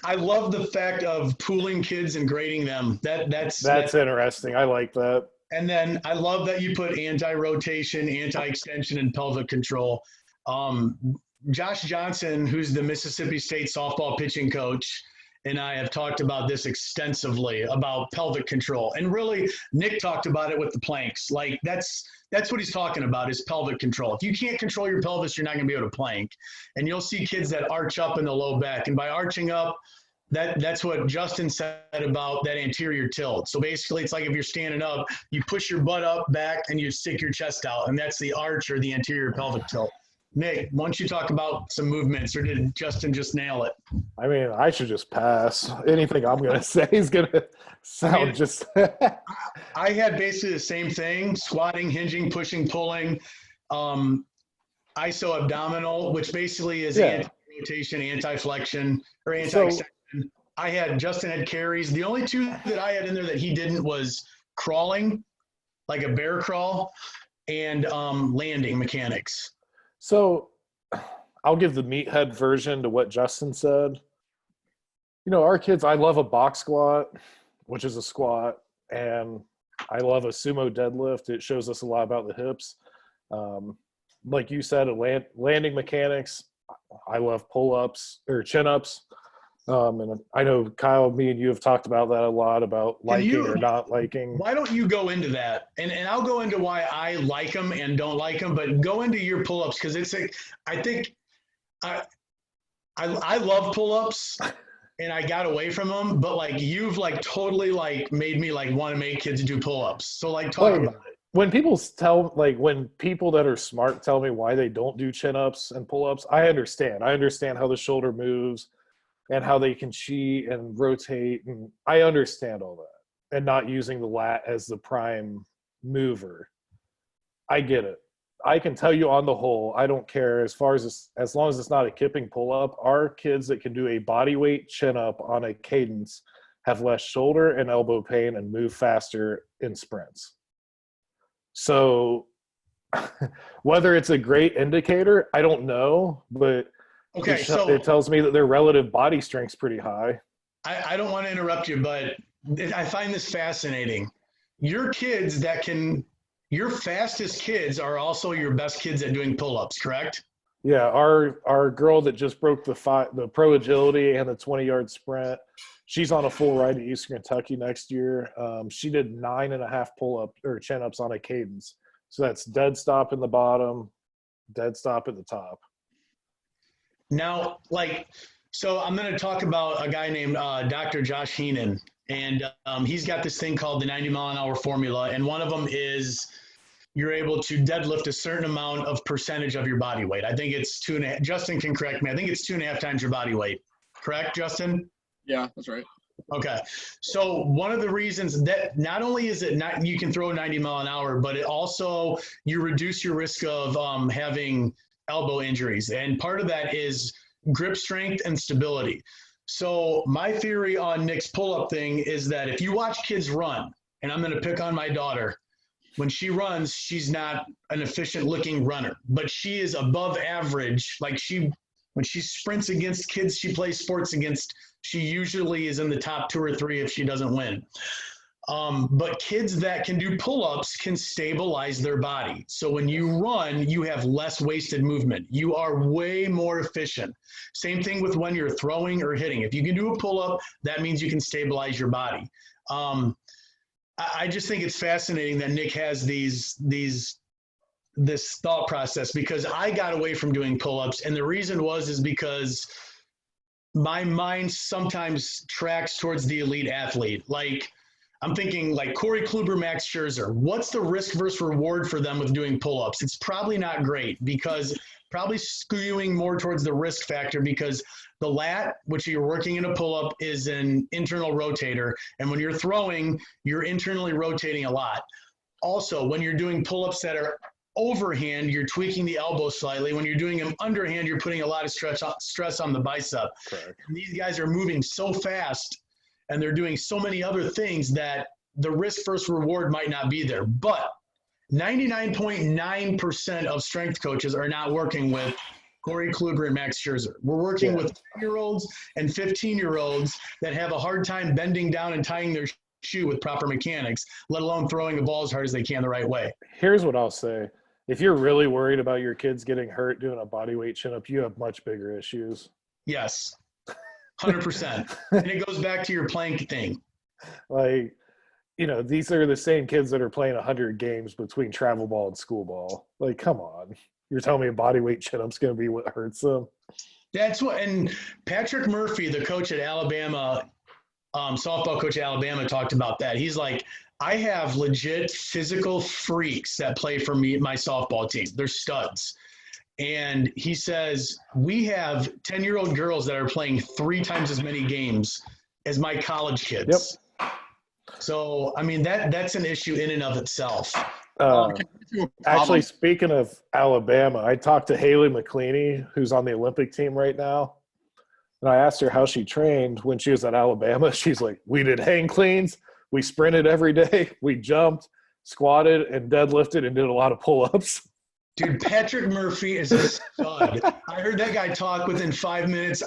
C: I love the fact of pooling kids and grading them. That's
B: interesting. I like that.
C: And then I love that you put anti-rotation, anti-extension, and pelvic control. Josh Johnson, who's the Mississippi State softball pitching coach, and I have talked about this extensively about pelvic control. And really, Nick talked about it with the planks. Like that's what he's talking about is pelvic control. If you can't control your pelvis, you're not going to be able to plank. And you'll see kids that arch up in the low back. And by arching up, that's what Justin said about that anterior tilt. So basically, it's like if you're standing up, you push your butt up, back, and you stick your chest out. And that's the arch or the anterior pelvic tilt. Nick, why don't you talk about some movements, or did Justin just nail it?
B: I mean, I should just pass. Anything I'm going to say is going to sound just –
C: I had basically the same thing: squatting, hinging, pushing, pulling, iso abdominal, which basically is anti-rotation, anti-flexion, or anti-extension. Justin had carries. The only two that I had in there that he didn't was crawling, like a bear crawl, and landing mechanics.
B: So I'll give the meathead version to what Justin said. You know, our kids, I love a box squat, which is a squat, and I love a sumo deadlift. It shows us a lot about the hips. Like you said, landing mechanics. I love pull-ups or chin-ups. And I know, Kyle, me and you have talked about that a lot, about liking or not liking.
C: Why don't you go into that? And I'll go into why I like them and don't like them, but go into your pull-ups, because it's like, I think I love pull-ups and I got away from them, but like you've like totally like made me like want to make kids do pull-ups. So like talk about it.
B: When when people that are smart tell me why they don't do chin-ups and pull-ups, I understand. I understand how the shoulder moves and how they can cheat and rotate, and I understand all that. And not using the lat as the prime mover. I get it. I can tell you on the whole, I don't care as long as it's not a kipping pull-up. Our kids that can do a body weight chin-up on a cadence have less shoulder and elbow pain and move faster in sprints. So whether it's a great indicator, I don't know, but
C: okay,
B: it tells me that their relative body strength's pretty high.
C: I don't want to interrupt you, but I find this fascinating. Your fastest kids are also your best kids at doing pull-ups, correct?
B: Yeah, our girl that just broke the pro agility and the 20-yard sprint, she's on a full ride to Eastern Kentucky next year. She did 9.5 pull-up or chin-ups on a cadence. So that's dead stop in the bottom, dead stop at the top.
C: Now, so I'm going to talk about a guy named Dr. Josh Heenan, and he's got this thing called the 90-mile-an-hour formula, and one of them is you're able to deadlift a certain amount of percentage of your body weight. I think it's 2.5. Justin can correct me. I think it's 2.5 times your body weight. Correct, Justin?
A: Yeah, that's right.
C: Okay. So one of the reasons that not only is it not you can throw 90 mile an hour, but it also you reduce your risk of having elbow injuries. And part of that is grip strength and stability. So my theory on Nick's pull-up thing is that if you watch kids run, and I'm going to pick on my daughter, when she runs, she's not an efficient looking runner, but she is above average. When she sprints against kids she plays sports against, she usually is in the top 2 or 3 if she doesn't win. But kids that can do pull-ups can stabilize their body. So when you run, you have less wasted movement. You are way more efficient. Same thing with when you're throwing or hitting. If you can do a pull-up, that means you can stabilize your body. I just think it's fascinating that Nick has this thought process, because I got away from doing pull-ups, and the reason is because my mind sometimes tracks towards the elite athlete. Like I'm thinking like Corey Kluber, Max Scherzer, what's the risk versus reward for them with doing pull-ups? It's probably not great, because probably skewing more towards the risk factor, because the lat, which you're working in a pull-up, is an internal rotator. And when you're throwing, you're internally rotating a lot. Also, when you're doing pull-ups that are overhand, you're tweaking the elbow slightly. When you're doing them underhand, you're putting a lot of stress on the bicep.
B: Correct. And
C: these guys are moving so fast, and they're doing so many other things that the risk versus reward might not be there. But 99.9% of strength coaches are not working with Corey Kluber and Max Scherzer. We're working with 10-year-olds and 15-year-olds that have a hard time bending down and tying their shoe with proper mechanics, let alone throwing the ball as hard as they can the right way.
B: Here's what I'll say. If you're really worried about your kids getting hurt doing a bodyweight chin-up, you have much bigger issues.
C: Yes. 100%. And it goes back to your plank thing.
B: Like, these are the same kids that are playing 100 games between travel ball and school ball. Like, come on. You're telling me a body weight chin-up's going to be what hurts them?
C: That's what, and Patrick Murphy, the coach at Alabama, softball coach at Alabama, talked about that. He's like, I have legit physical freaks that play for me, my softball team. They're studs. And he says, we have 10-year-old girls that are playing 3 times as many games as my college kids.
B: Yep.
C: So, I mean, that's an issue in and of itself.
B: Actually, speaking of Alabama, I talked to Haley McCleany, who's on the Olympic team right now. And I asked her how she trained when she was at Alabama. She's like, we did hang cleans. We sprinted every day. We jumped, squatted, and deadlifted and did a lot of pull-ups.
C: Dude, Patrick Murphy is a stud. I heard that guy talk within 5 minutes.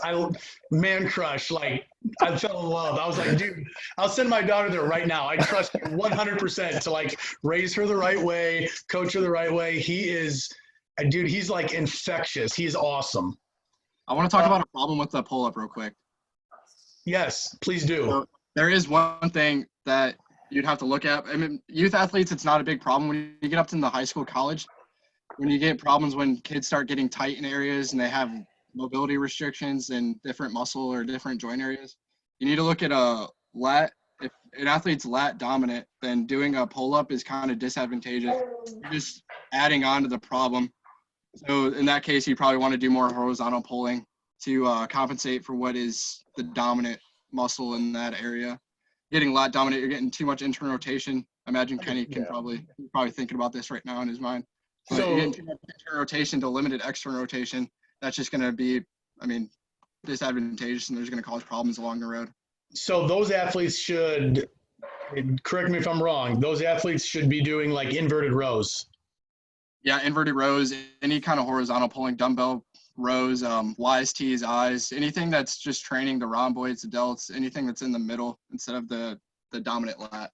C: Man crush, like, I fell in love. I was like, dude, I'll send my daughter there right now. I trust you 100% to, like, raise her the right way, coach her the right way. He is, dude, he's, like, infectious. He's awesome.
A: I want to talk about a problem with the pull-up real quick.
C: Yes, please do.
A: So there is one thing that you'd have to look at. I mean, youth athletes, it's not a big problem. When you get up to the high school, college, when you get problems when kids start getting tight in areas and they have mobility restrictions in different muscle or different joint areas, you need to look at a lat. If an athlete's lat dominant, then doing a pull-up is kind of disadvantageous. You're just adding on to the problem. So in that case, you probably want to do more horizontal pulling to compensate for what is the dominant muscle in that area. Getting lat dominant, you're getting too much internal rotation. I imagine Kenny can probably thinking about this right now in his mind. But you're getting too much internal rotation to limited external rotation. That's just going to be, disadvantageous, and there's going to cause problems along the road.
C: So those athletes should, correct me if I'm wrong, those athletes should be doing like inverted rows.
A: Yeah, inverted rows, any kind of horizontal pulling, dumbbell rows, Y's, T's, I's, anything that's just training the rhomboids, the delts, anything that's in the middle instead of the dominant lat.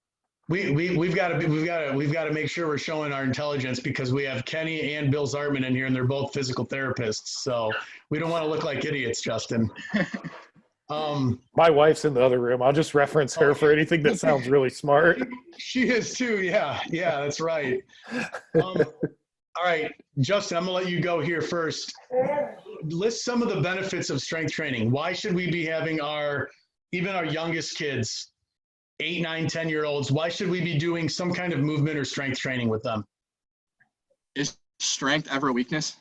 C: We've got to make sure we're showing our intelligence, because we have Kenny and Bill Zartman in here, and they're both physical therapists. So we don't want to look like idiots, Justin.
B: My wife's in the other room. I'll just reference her for anything that sounds really smart.
C: She is too. Yeah, that's right. All right, Justin, I'm going to let you go here first. List some of the benefits of strength training. Why should we be having even our youngest kids, 8, 9, 10-year-olds, why should we be doing some kind of movement or strength training with them?
A: Is strength ever a weakness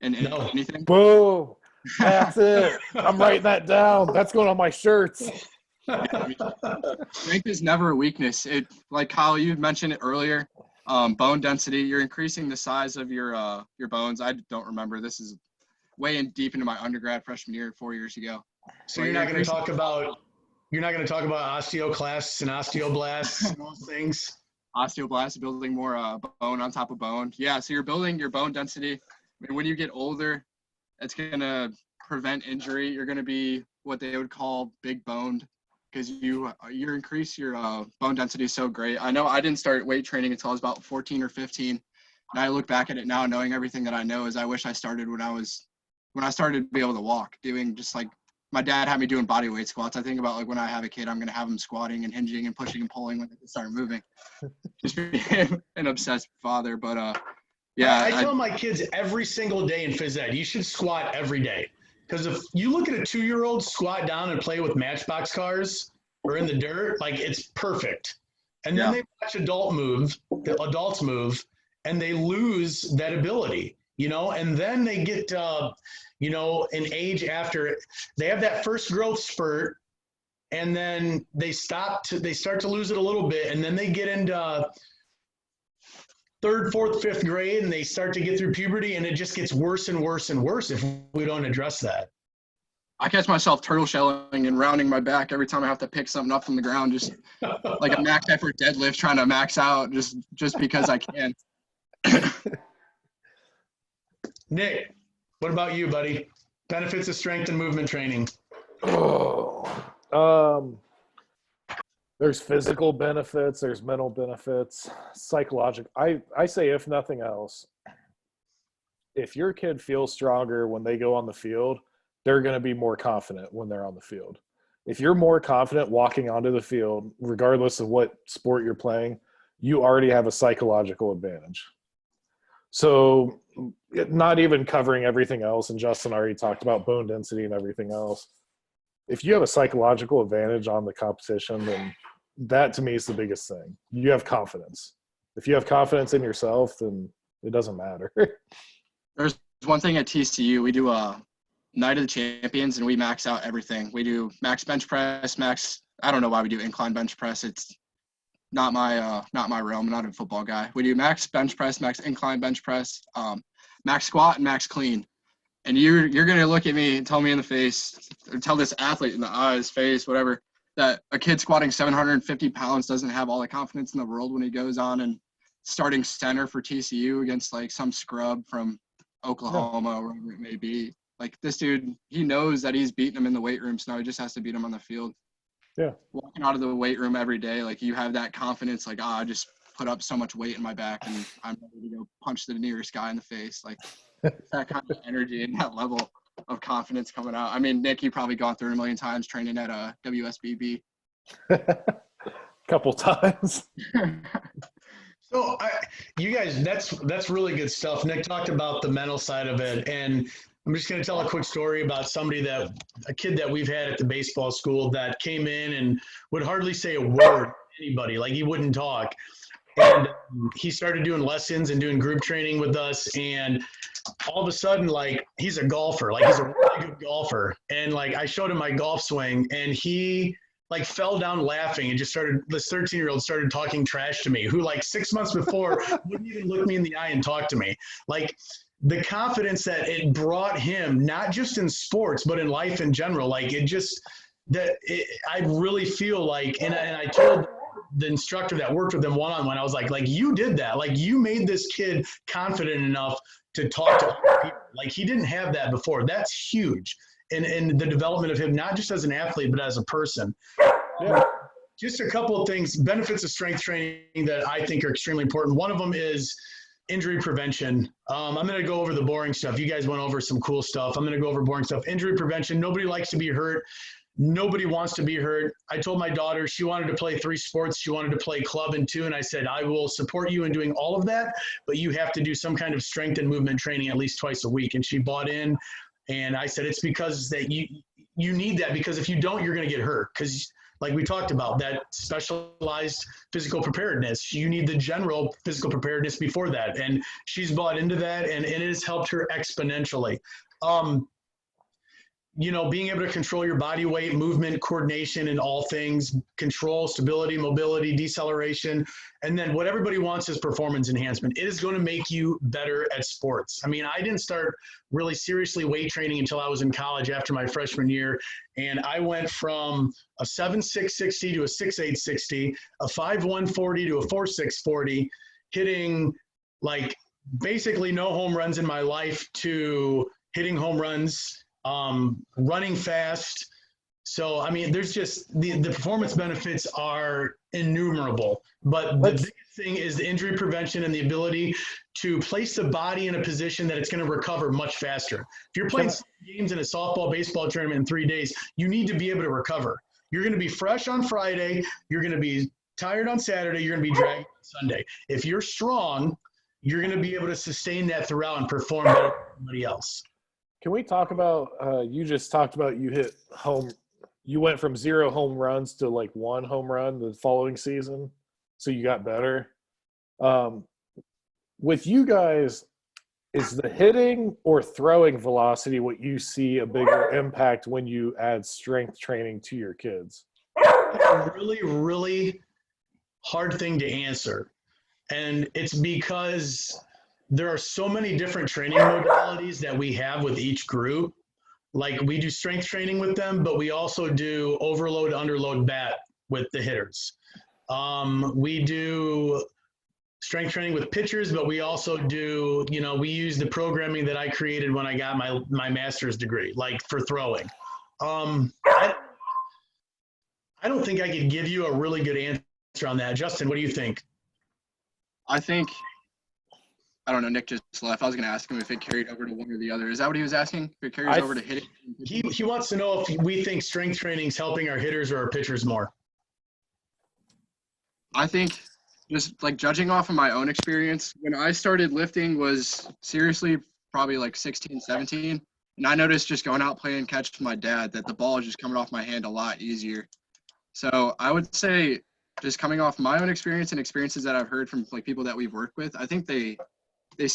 A: in
C: No.
A: anything?
B: Boom. That's it. I'm writing that down. That's going on my shirts.
A: Strength is never a weakness. Like Kyle, you mentioned it earlier. Bone density, you're increasing the size of your bones. I don't remember. This is way deep into my undergrad freshman year 4 years ago.
C: So you're not going to talk about osteoclasts and osteoblasts and those things?
A: Osteoblasts, building more bone on top of bone. Yeah, so you're building your bone density. I mean, when you get older, it's going to prevent injury. You're going to be what they would call big boned, because you increase your bone density so great. I know I didn't start weight training until I was about 14 or 15. And I look back at it now, knowing everything that I know, is I wish I started when I started to be able to walk, doing just like my dad had me doing body weight squats. I think about, like, when I have a kid, I'm going to have him squatting and hinging and pushing and pulling when they start moving. Just being an obsessed father. But yeah.
C: I tell my kids every single day in phys ed, you should squat every day. Because if you look at a 2-year-old squat down and play with Matchbox cars or in the dirt, like, it's perfect. And then they watch adults move, and they lose that ability, and then they get, an age after they have that first growth spurt, and then they start to lose it a little bit. And then they get into 3rd, 4th, 5th grade, and they start to get through puberty, and it just gets worse and worse and worse if we don't address that.
A: I catch myself turtle shelling and rounding my back every time I have to pick something up from the ground, just like a max effort deadlift, trying to max out just because I can.
C: Nick, what about you, buddy? Benefits of strength and movement training.
B: There's physical benefits, there's mental benefits, psychological. I say, if nothing else, if your kid feels stronger when they go on the field, they're going to be more confident when they're on the field. If you're more confident walking onto the field, regardless of what sport you're playing, you already have a psychological advantage. So not even covering everything else, and Justin already talked about bone density and everything else. If you have a psychological advantage on the competition, then that to me is the biggest thing. You have confidence. If you have confidence in yourself, then it doesn't matter.
A: There's one thing at TCU, we do a night of the champions and we max out everything. We do max bench press, I don't know why we do incline bench press. It's not my realm. I'm not a football guy. We do max bench press, max incline bench press, max squat, and max clean. And you're gonna look at me and tell me in the face, or tell this athlete in the eyes, face, whatever, that a kid squatting 750 pounds doesn't have all the confidence in the world when he goes on and starting center for TCU against like some scrub from Oklahoma or wherever it may be. Like this dude, he knows that he's beating him in the weight room, so now he just has to beat him on the field.
B: Yeah.
A: Walking out of the weight room every day, like you have that confidence, like, I just put up so much weight in my back and I'm ready to go punch the nearest guy in the face. Like that kind of energy and that level of confidence coming out. I mean, Nick, you've probably gone through it a million times training at WSBB.
B: Couple times.
C: So you guys, that's really good stuff. Nick talked about the mental side of it, and I'm just going to tell a quick story about a kid that we've had at the baseball school that came in and would hardly say a word to anybody. Like he wouldn't talk. And he started doing lessons and doing group training with us. And all of a sudden, like he's a golfer, like he's a really good golfer. And like I showed him my golf swing and he like fell down laughing and just this 13-year-old started talking trash to me, who like 6 months before wouldn't even look me in the eye and talk to me. Like the confidence that it brought him, not just in sports, but in life in general. Like I really feel like, and I told the instructor that worked with him one-on-one, I was like, you did that. Like you made this kid confident enough to talk to other people. Like he didn't have that before. That's huge in the development of him, not just as an athlete, but as a person.
B: Yeah.
C: Just a couple of things, benefits of strength training that I think are extremely important. One of them is injury prevention. I'm going to go over the boring stuff. You guys went over some cool stuff. I'm going to go over boring stuff. Injury prevention. Nobody likes to be hurt. Nobody wants to be hurt. I told my daughter she wanted to play 3 sports. She wanted to play club and 2. And I said, I will support you in doing all of that, but you have to do some kind of strength and movement training at least twice a week. And she bought in. And I said, it's because that you need that, because if you don't, you're going to get hurt. Because like we talked about, that specialized physical preparedness, you need the general physical preparedness before that. And she's bought into that, and it has helped her exponentially. Being able to control your body weight, movement, coordination in all things, control, stability, mobility, deceleration. And then what everybody wants is performance enhancement. It is going to make you better at sports. I mean, I didn't start really seriously weight training until I was in college after my freshman year. And I went from a 7.660 to a 6.860, a 5.140 to a 4.640, hitting like basically no home runs in my life to hitting home runs, running fast. So, I mean, there's just the performance benefits are innumerable, but the biggest thing is the injury prevention and the ability to place the body in a position that it's going to recover much faster. If you're playing games in a softball, baseball tournament in 3 days, you need to be able to recover. You're going to be fresh on Friday. You're going to be tired on Saturday. You're going to be dragged on Sunday. If you're strong, you're going to be able to sustain that throughout and perform better than everybody else.
B: Can we talk about, you just talked about you went from 0 home runs to like 1 home run the following season. So you got better. With you guys, is the hitting or throwing velocity what you see a bigger impact when you add strength training to your kids?
C: It's a really, really hard thing to answer. And it's because there are so many different training modalities that we have with each group. Like we do strength training with them, but we also do overload, underload bat with the hitters. We do strength training with pitchers, but we also do, we use the programming that I created when I got my master's degree, like for throwing. I don't think I could give you a really good answer on that. Justin, what do you think?
A: I think I don't know. Nick just left. I was going to ask him if it carried over to one or the other. Is that what he was asking? If it carries over to hitting?
C: He wants to know if we think strength training is helping our hitters or our pitchers more.
A: I think just like judging off of my own experience, when I started lifting was seriously probably like 16, 17. And I noticed just going out playing catch with my dad that the ball is just coming off my hand a lot easier. So I would say just coming off my own experience and experiences that I've heard from like people that we've worked with, I think they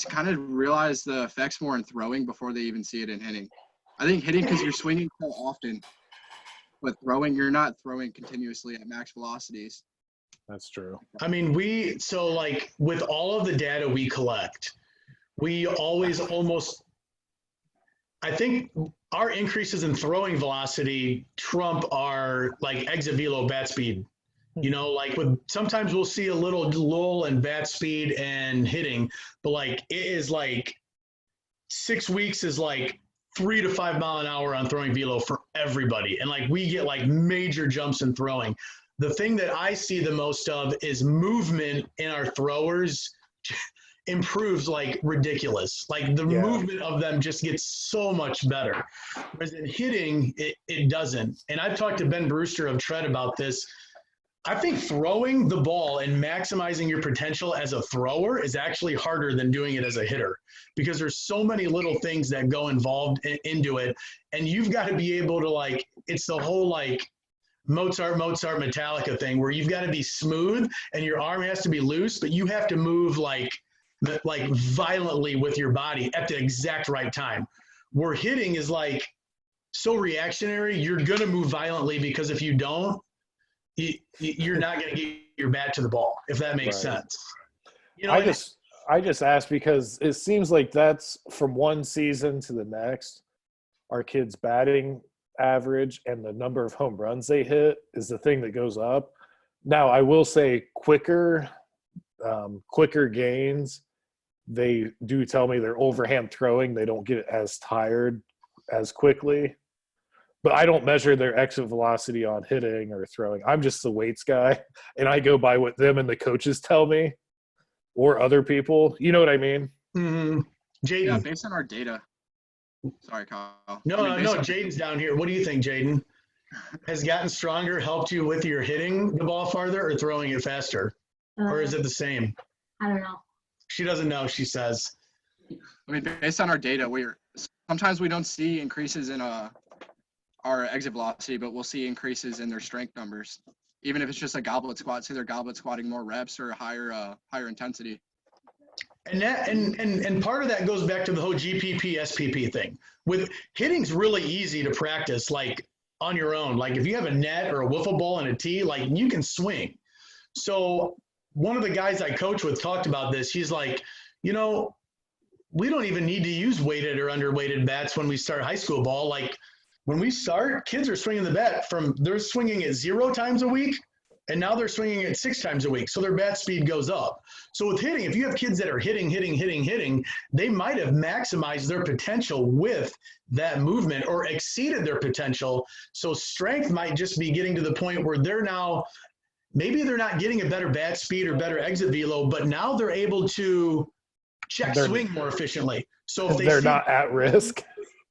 A: kind of realize the effects more in throwing before they even see it in hitting. I think hitting because you're swinging so often, but throwing, you're not throwing continuously at max velocities.
B: That's true.
C: I mean, so like with all of the data we collect, we always I think our increases in throwing velocity trump our like exit velo bat speed. You know, like sometimes we'll see a little lull in bat speed and hitting, but like it is like 6 weeks is like 3 to 5 mile an hour on throwing velo for everybody. And like we get like major jumps in throwing. The thing that I see the most of is movement in our throwers improves like ridiculous. Like the movement of them just gets so much better. Whereas in hitting, it doesn't. And I've talked to Ben Brewster of Tread about this. I think throwing the ball and maximizing your potential as a thrower is actually harder than doing it as a hitter because there's so many little things that go involved into it. And you've got to be able to like, it's the whole like Mozart, Metallica thing where you've got to be smooth and your arm has to be loose, but you have to move like violently with your body at the exact right time. Where hitting is like so reactionary, you're going to move violently because if you don't, you're not going to get your bat to the ball, if that makes sense. You know,
B: I just asked because it seems like that's from one season to the next, our kids' batting average and the number of home runs they hit is the thing that goes up. Now, I will say quicker gains, they do tell me they're overhand throwing. They don't get as tired as quickly. But I don't measure their exit velocity on hitting or throwing. I'm just the weights guy, and I go by what them and the coaches tell me or other people. You know what I mean?
C: Mm-hmm. Jaden.
A: Yeah, based on our data. Sorry, Kyle.
C: No, Jaden's down here. What do you think, Jaden? Has gotten stronger helped you with your hitting the ball farther or throwing it faster? Or is it the same?
D: I don't know.
C: She doesn't know, she says.
A: I mean, based on our data, sometimes we don't see increases in our exit velocity, but we'll see increases in their strength numbers. Even if it's just a goblet squat, say they're goblet squatting more reps or higher intensity.
C: And that and part of that goes back to the whole GPP SPP thing. With hitting's really easy to practice like on your own. Like if you have a net or a wiffle ball and a tee, like you can swing. So one of the guys I coach with talked about this. He's like, you know, we don't even need to use weighted or underweighted bats when we start high school ball. Like when we start, kids are swinging the bat they're swinging it 0 times a week, and now they're swinging it 6 times a week. So their bat speed goes up. So with hitting, if you have kids that are hitting, they might have maximized their potential with that movement or exceeded their potential. So strength might just be getting to the point where maybe they're not getting a better bat speed or better exit velo, but now they're able to swing more efficiently. So if
B: they're not at risk.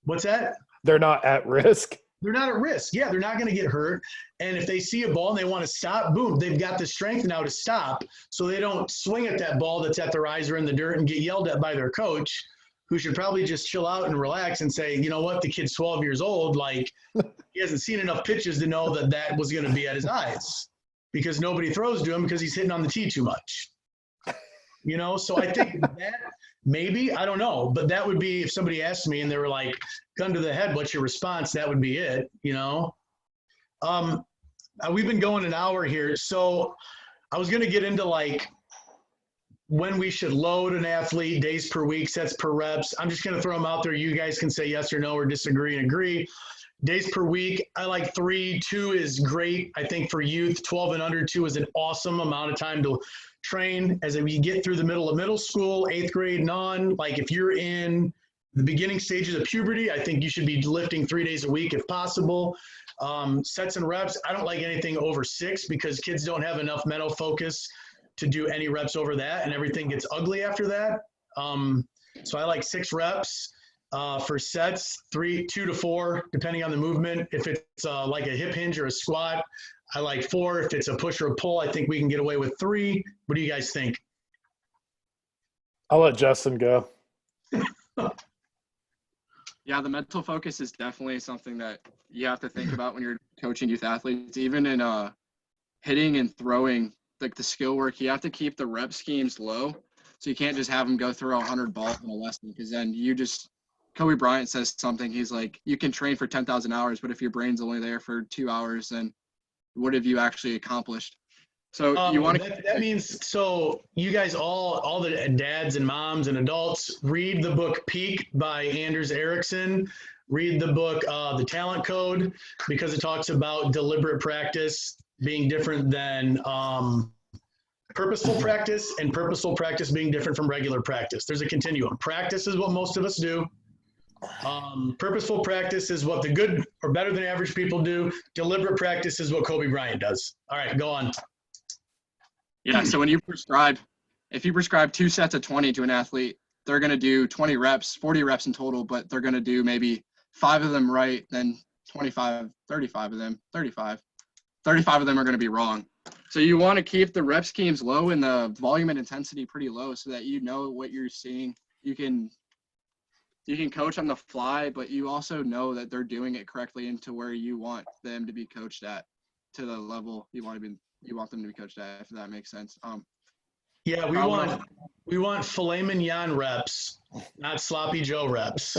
C: What's that?
B: They're not at risk.
C: They're not at risk. Yeah, they're not going to get hurt. And if they see a ball and they want to stop, boom, they've got the strength now to stop so they don't swing at that ball that's at their eyes or in the dirt and get yelled at by their coach, who should probably just chill out and relax and say, you know what, the kid's 12 years old. Like, he hasn't seen enough pitches to know that was going to be at his eyes because nobody throws to him because he's hitting on the tee too much. You know, so I think that maybe, I don't know, but that would be if somebody asked me and they were like, gun to the head, what's your response? That would be it, you know? We've been going an hour here. So I was going to get into like when we should load an athlete, days per week, sets per reps. I'm just going to throw them out there. You guys can say yes or no or disagree and agree. Days per week, I like 3. 2 is great. I think for youth, 12 and under, 2 is an awesome amount of time to train. As we get through the middle of middle school, 8th grade and on, like if you're in the beginning stages of puberty, I think you should be lifting 3 days a week if possible. Sets and reps, I don't like anything over 6 because kids don't have enough mental focus to do any reps over that and everything gets ugly after that. So I like 6 reps for sets, 2 to 4, depending on the movement. If it's like a hip hinge or a squat, I like 4. If it's a push or a pull, I think we can get away with 3. What do you guys think?
B: I'll let Justin go.
A: Yeah, the mental focus is definitely something that you have to think about when you're coaching youth athletes. Even in hitting and throwing, like the skill work, you have to keep the rep schemes low. So you can't just have them go through 100 balls in a lesson, because then Kobe Bryant says something. He's like, you can train for 10,000 hours, but if your brain's only there for 2 hours, then what have you actually accomplished? So you want to.
C: That means, so you guys all the dads and moms and adults, read the book Peak by Anders Ericsson. Read the book The Talent Code, because it talks about deliberate practice being different than purposeful practice, and purposeful practice being different from regular practice. There's a continuum. Practice is what most of us do. Purposeful practice is what the good or better than average people do. Deliberate practice is what Kobe Bryant does. All right, go on.
A: Yeah, so if you prescribe 2 sets of 20 to an athlete, they're going to do 20 reps, 40 reps in total, but they're going to do maybe 5 of them right, then 35 of them, 35 of them are going to be wrong. So you want to keep the rep schemes low and the volume and intensity pretty low, so that you know what you're seeing. You can coach on the fly, but you also know that they're doing it correctly and to where you want them to be coached at, to the level you want them to be coached at, if that makes sense.
C: Yeah, we want filet mignon reps, not sloppy Joe reps.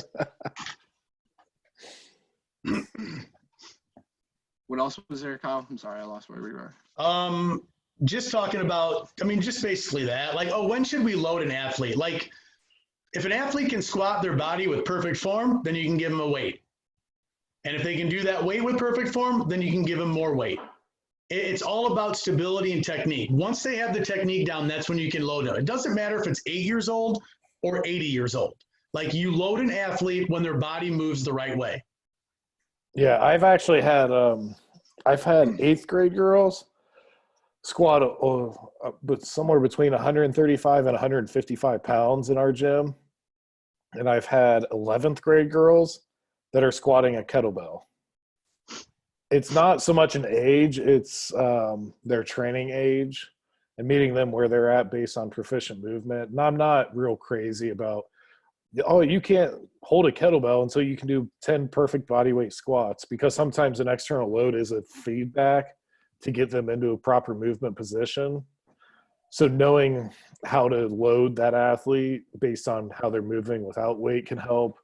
A: What else was there, Kyle? I'm sorry, I lost where we were.
C: Just talking about, just basically that. Like, when should we load an athlete? Like, if an athlete can squat their body with perfect form, then you can give them a weight. And if they can do that weight with perfect form, then you can give them more weight. It's all about stability and technique. Once they have the technique down, that's when you can load them. It doesn't matter if it's 8 years old or 80 years old. Like, you load an athlete when their body moves the right way.
B: Yeah, I've actually had I've had 8th grade girls squat but somewhere between 135 and 155 pounds in our gym. And I've had 11th grade girls that are squatting a kettlebell. It's not so much an age, it's their training age and meeting them where they're at based on proficient movement. And I'm not real crazy about, you can't hold a kettlebell until you can do 10 perfect body weight squats, because sometimes an external load is a feedback to get them into a proper movement position. So knowing how to load that athlete based on how they're moving without weight can help.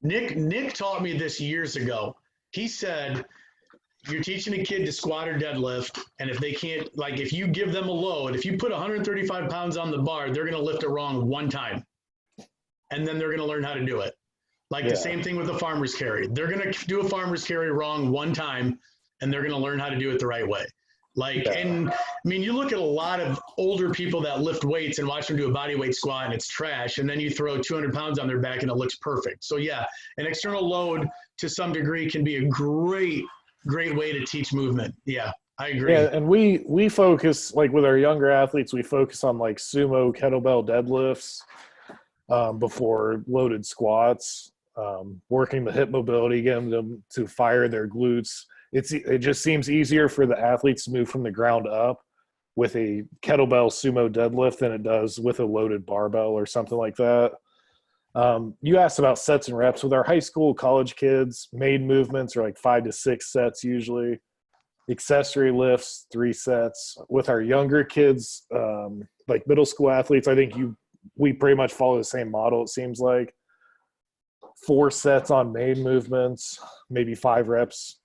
C: Nick taught me this years ago. He said, you're teaching a kid to squat or deadlift, and if they can't, like, if you give them a load, if you put 135 pounds on the bar, they're going to lift it wrong one time, and then they're going to learn how to do it. Like, the same thing with the farmer's carry. They're going to do a farmer's carry wrong one time, and they're going to learn how to do it the right way. Like, and you look at a lot of older people that lift weights and watch them do a body weight squat and it's trash. And then you throw 200 pounds on their back and it looks perfect. So yeah, an external load to some degree can be a great way to teach movement. Yeah, I agree.
B: Yeah, and we focus, like with our younger athletes, we focus on like sumo kettlebell deadlifts before loaded squats, working the hip mobility, getting them to fire their glutes. It just seems easier for the athletes to move from the ground up with a kettlebell sumo deadlift than it does with a loaded barbell or something like that. You asked about sets and reps. With our high school, college kids, main movements are like 5 to 6 sets usually. Accessory lifts, 3 sets. With our younger kids, like middle school athletes, I think we pretty much follow the same model, it seems like. 4 sets on main movements, maybe 5 reps,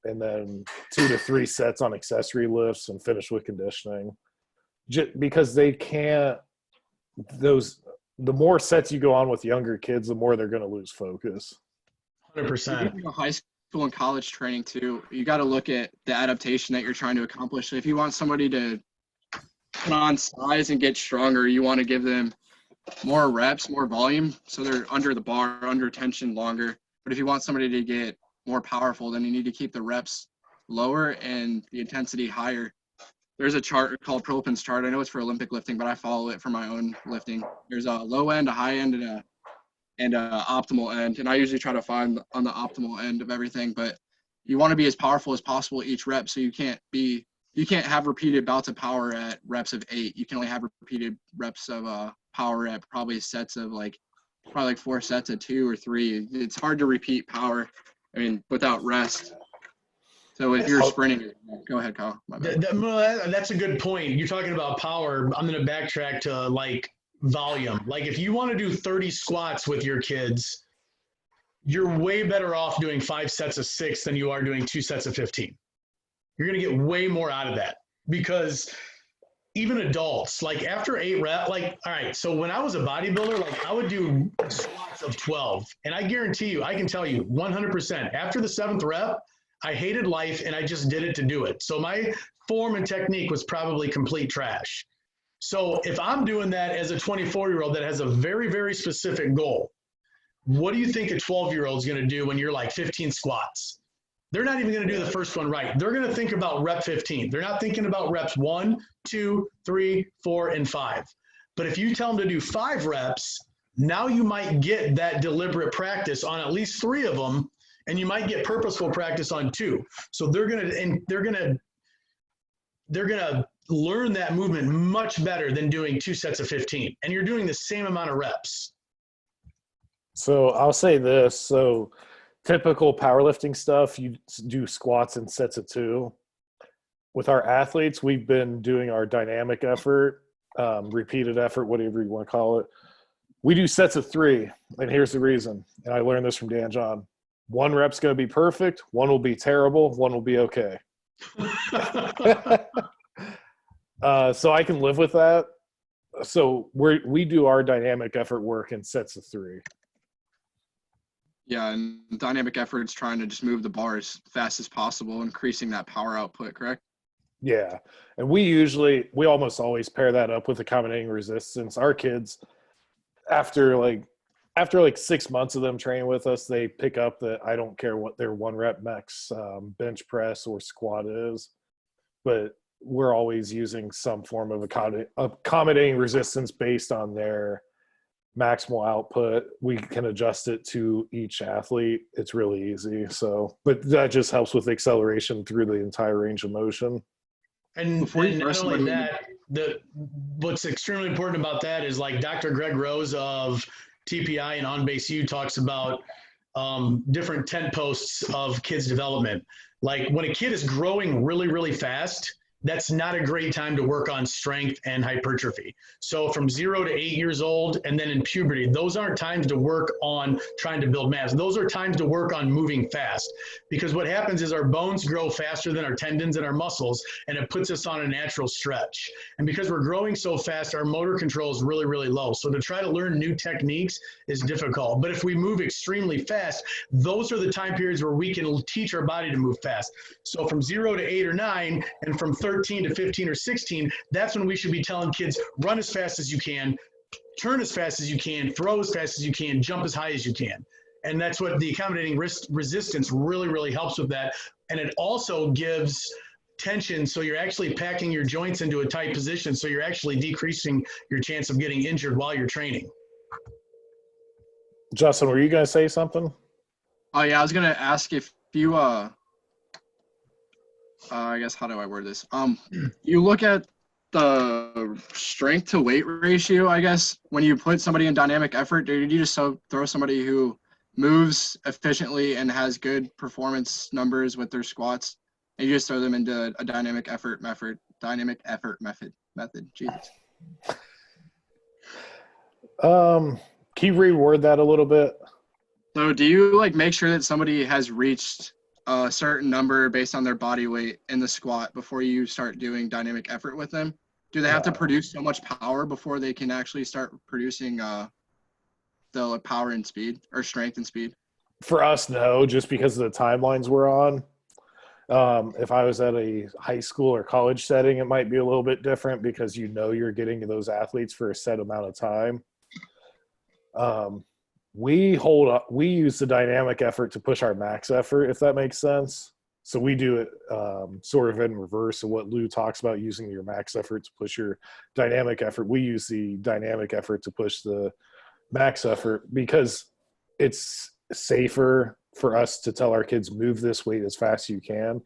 B: and then 2 to 3 sets on accessory lifts and finish with conditioning. Because they can't, the more sets you go on with younger kids, the more they're going to lose focus.
C: 100%.
A: High school and college training too, you got to look at the adaptation that you're trying to accomplish. So if you want somebody to put on size and get stronger, you want to give them more reps, more volume, so they're under the bar, under tension longer. But if you want somebody to get more powerful, then you need to keep the reps lower and the intensity higher. there's a chart called Prolipin's chart. I know it's for Olympic lifting, but I follow it for my own lifting. There's a low end, a high end, and a optimal end. And I usually try to find on the optimal end of everything. But you want to be as powerful as possible each rep. So you can't have repeated bouts of power at reps of 8. You can only have repeated reps of power at probably 4 sets of 2 or 3. It's hard to repeat power, without rest. So if you're sprinting, go ahead, Kyle. My bad.
C: That's a good point. You're talking about power. I'm going to backtrack to volume. If you want to do 30 squats with your kids, you're way better off doing 5 sets of 6 than you are doing 2 sets of 15. You're going to get way more out of that, because even adults, after 8 reps, all right, so when I was a bodybuilder, I would do squats of 12. And I guarantee you, I can tell you 100%, after the 7th rep, I hated life and I just did it to do it. So my form and technique was probably complete trash. So if I'm doing that as a 24-year-old that has a very, very specific goal, what do you think a 12-year-old is going to do when you're 15 squats? They're not even going to do the first one right. They're going to think about rep 15. They're not thinking about reps 1, 2, 3, 4, and 5. But if you tell them to do 5 reps, now you might get that deliberate practice on at least 3 of them, and you might get purposeful practice on 2. So they're going to learn that movement much better than doing 2 sets of 15. And you're doing the same amount of reps.
B: So I'll say this. So typical powerlifting stuff, you do squats in sets of 2. With our athletes, we've been doing our dynamic effort, repeated effort, whatever you want to call it. We do sets of 3. And here's the reason. And I learned this from Dan John. 1 rep's going to be perfect. 1 will be terrible. 1 will be okay. So I can live with that. So we do our dynamic effort work in sets of 3.
A: Yeah, and dynamic effort's trying to just move the bar as fast as possible, increasing that power output, correct?
B: Yeah. And we almost always pair that up with accommodating resistance. Our kids, after 6 months of them training with us, they pick up that I don't care what their 1 rep max bench press or squat is, but we're always using some form of accommodating resistance based on their maximal output. We can adjust it to each athlete. It's really easy. But that just helps with acceleration through the entire range of motion.
C: And not only that, what's extremely important about that is Dr. Greg Rose of TPI and On Base U talks about different tent posts of kids' development. When a kid is growing really, really fast, that's not a great time to work on strength and hypertrophy. So from 0 to 8 years old and then in puberty, those aren't times to work on trying to build mass. Those are times to work on moving fast, because what happens is our bones grow faster than our tendons and our muscles, and it puts us on a natural stretch. And because we're growing so fast, our motor control is really, really low. So to try to learn new techniques is difficult. But if we move extremely fast, those are the time periods where we can teach our body to move fast. So from 0 to 8 or 9, and from 13 to 15 or 16, that's when we should be telling kids, run as fast as you can, turn as fast as you can, throw as fast as you can, jump as high as you can. And that's what the accommodating resistance really, really helps with that. And it also gives tension, so you're actually packing your joints into a tight position, so you're actually decreasing your chance of getting injured while you're training.
B: Justin, were you going to say something?
A: Oh, yeah, I was going to ask if you I guess, how do I word this? You look at the strength to weight ratio, I guess, when you put somebody in dynamic effort. Did you just throw somebody who moves efficiently and has good performance numbers with their squats, and you just throw them into a dynamic effort method? Jesus.
B: Can you reword that a little bit?
A: So do you make sure that somebody has reached a certain number based on their body weight in the squat before you start doing dynamic effort with them? Do they have to produce so much power before they can actually start producing the power and speed, or strength and speed?
B: For us, no, just because of the timelines we're on. If I was at a high school or college setting, it might be a little bit different, because you're getting to those athletes for a set amount of time. We use the dynamic effort to push our max effort, if that makes sense. So we do it sort of in reverse of what Lou talks about, using your max effort to push your dynamic effort. We use the dynamic effort to push the max effort because it's safer for us to tell our kids, move this weight as fast as you can.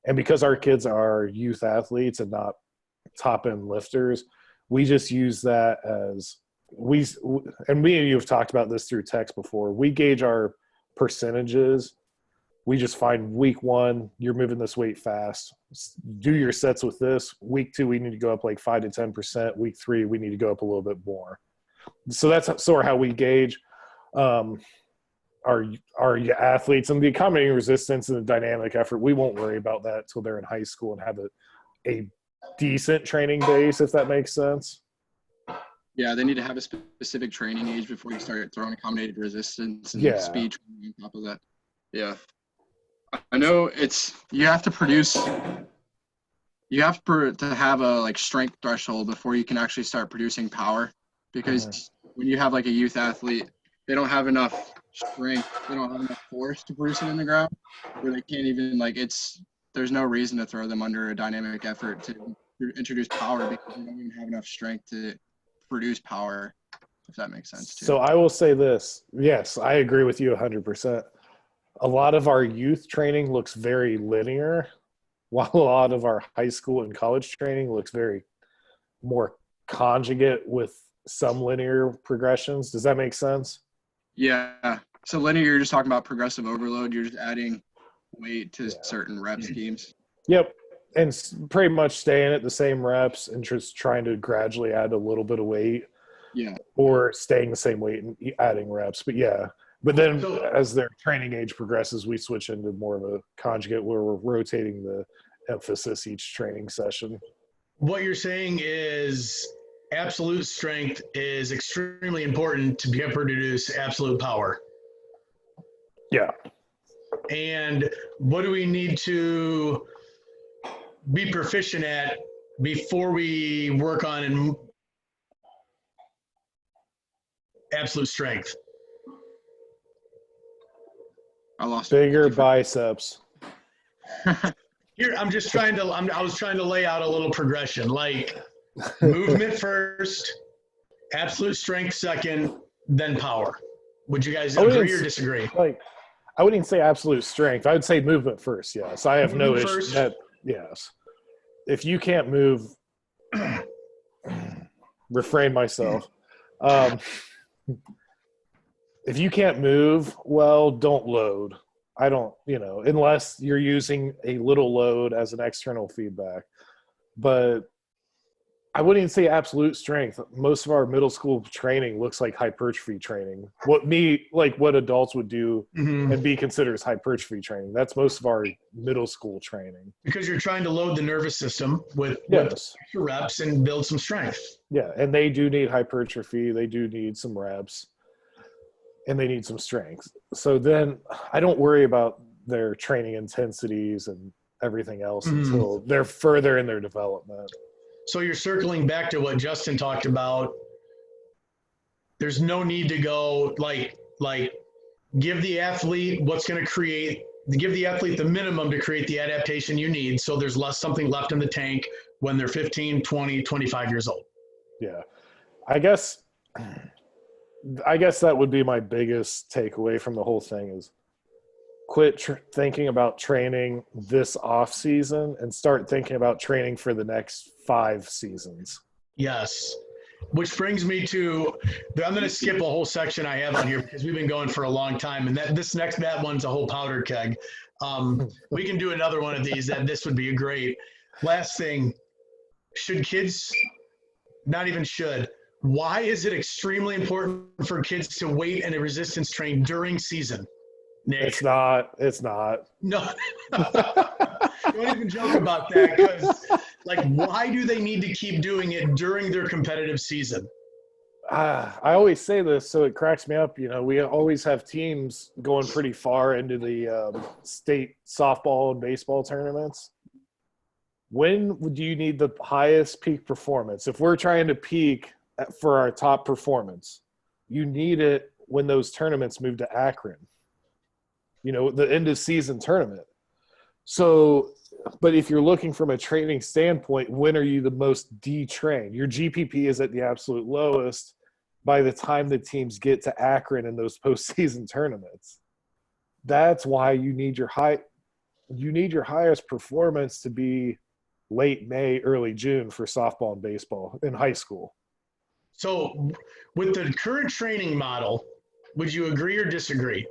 B: And because our kids are youth athletes and not top end lifters, we just use that as and me and you have talked about this through text before. We gauge our percentages. We just find week 1, you're moving this weight fast. Do your sets with this. Week 2, we need to go up like 5 to 10%. Week 3, we need to go up a little bit more. So that's sort of how we gauge our athletes. And the accommodating resistance and the dynamic effort, we won't worry about that till they're in high school and have a decent training base, if that makes sense.
A: Yeah, they need to have a specific training age before you start throwing accommodated resistance and speed training on top of that. Yeah. I know you have to have a like strength threshold before you can actually start producing power, because when you have like a youth athlete, they don't have enough strength, they don't have enough force to produce it in the ground, where they can't even there's no reason to throw them under a dynamic effort to introduce power, because they don't even have enough strength to produce power, if that makes sense too.
B: So I will say this. Yes, I agree with you 100%. A lot of our youth training looks very linear, while a lot of our high school and college training looks very more conjugate with some linear progressions. Does that make sense?
A: Yeah. So linear, you're just talking about progressive overload. You're just adding weight to certain rep schemes.
B: Yep. And pretty much staying at the same reps and just trying to gradually add a little bit of weight.
A: Yeah.
B: Or staying the same weight and adding reps. But yeah. But then as their training age progresses, we switch into more of a conjugate where we're rotating the emphasis each training session.
C: What you're saying is absolute strength is extremely important to be able to produce absolute power.
B: Yeah.
C: And what do we need to be proficient at before we work on absolute strength?
A: I lost
B: bigger biceps.
C: Here, I was trying to lay out a little progression, like movement first, absolute strength second, then power. Would you guys agree or disagree?
B: I wouldn't say absolute strength. I would say movement first. Yes, I have no issue that. Yes, if you can't move, refrain myself. If you can't move, well, don't load. I don't, unless you're using a little load as an external feedback. But I wouldn't even say absolute strength. Most of our middle school training looks like hypertrophy training. What adults would do and be considered as hypertrophy training. That's most of our middle school training. Because
C: you're trying to load the nervous system with extra reps and build some strength.
B: Yeah, and they do need hypertrophy. They do need some reps. And they need some strength. So then I don't worry about their training intensities and everything else until they're further in their development.
C: So you're circling back to what Justin talked about. There's no need to go give the athlete the minimum to create the adaptation you need, so there's something left in the tank when they're 15, 20, 25 years old.
B: Yeah. I guess that would be my biggest takeaway from the whole thing is quit thinking about training this off season and start thinking about training for the next 5 seasons.
C: Yes. Which brings me to, I'm going to skip a whole section I have on here because we've been going for a long time. And that one's a whole powder keg. We can do another one of these. This would be great. Last thing, should kids, not even should, why is it extremely important for kids to weight and resistance train during season, Nick?
B: It's not.
C: No. Don't even joke about that, because why do they need to keep doing it during their competitive season?
B: I always say this, so it cracks me up. We always have teams going pretty far into the state softball and baseball tournaments. When do you need the highest peak performance? If we're trying to peak for our top performance, you need it when those tournaments move to Akron, the end of season tournament. So, but if you're looking from a training standpoint, when are you the most detrained? Your GPP is at the absolute lowest by the time the teams get to Akron in those postseason tournaments. That's why you need your highest performance to be late May, early June for softball and baseball in high school.
C: So with the current training model, would you agree or disagree?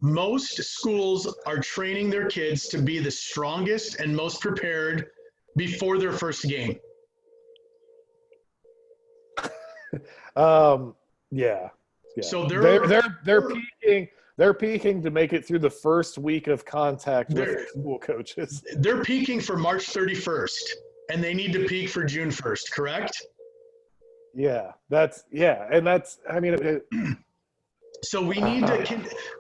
C: Most schools are training their kids to be the strongest and most prepared before their first game.
B: Yeah.
C: So
B: they're peaking to make it through the first week of contact with their school coaches.
C: They're peaking for March 31st, and they need to peak for June 1st, correct?
B: Yeah, I mean,
C: so we need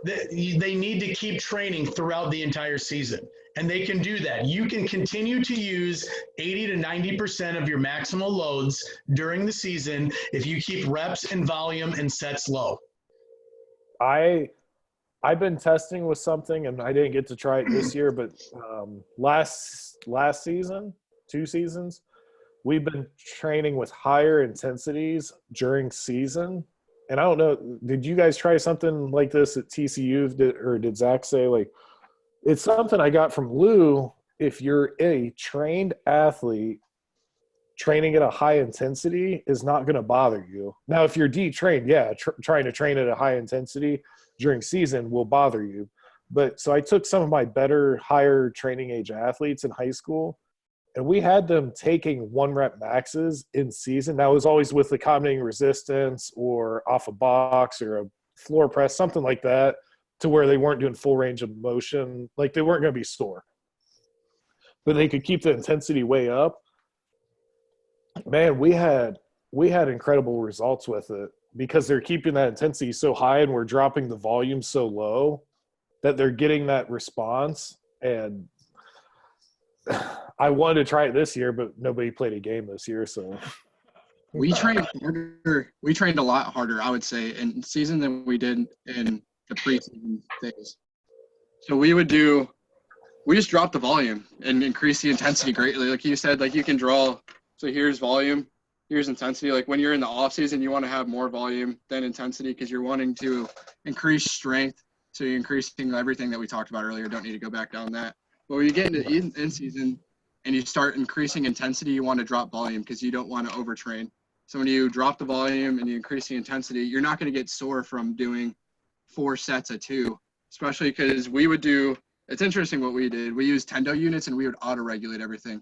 C: they need to keep training throughout the entire season, and they can do that. You can continue to use 80 to 90% of your maximal loads during the season if you keep reps and volume and sets low.
B: I've been testing with something, and I didn't get to try it this year, but last season, 2 seasons, we've been training with higher intensities during season. And I don't know, did you guys try something like this at TCU, or did Zach say, like, it's something I got from Lou. If you're a trained athlete, training at a high intensity is not going to bother you. Now, if you're detrained, trying to train at a high intensity during season will bother you. But so I took some of my better, higher training age athletes in high school, and we had them taking 1 rep maxes in season. That was always with accommodating resistance or off a box or a floor press, something like that, to where they weren't doing full range of motion. Like, they weren't going to be sore, but they could keep the intensity way up. Man, we had incredible results with it because they're keeping that intensity so high, and we're dropping the volume so low that they're getting that response. And I wanted to try it this year, but nobody played a game this year, so
A: we trained harder. We trained a lot harder, I would say, in season than we did in the preseason phase. So we just dropped the volume and increase the intensity greatly. Like you said, like, you can draw. So here's volume, here's intensity. Like, when you're in the off season, you want to have more volume than intensity because you're wanting to increase strength. So you're increasing everything that we talked about earlier. Don't need to go back down that. But when you get into in season and you start increasing intensity, you want to drop volume because you don't want to overtrain. So when you drop the volume and you increase the intensity, you're not going to get sore from doing 4 sets of 2, especially because it's interesting what we did. We used Tendo units, and we would auto-regulate everything.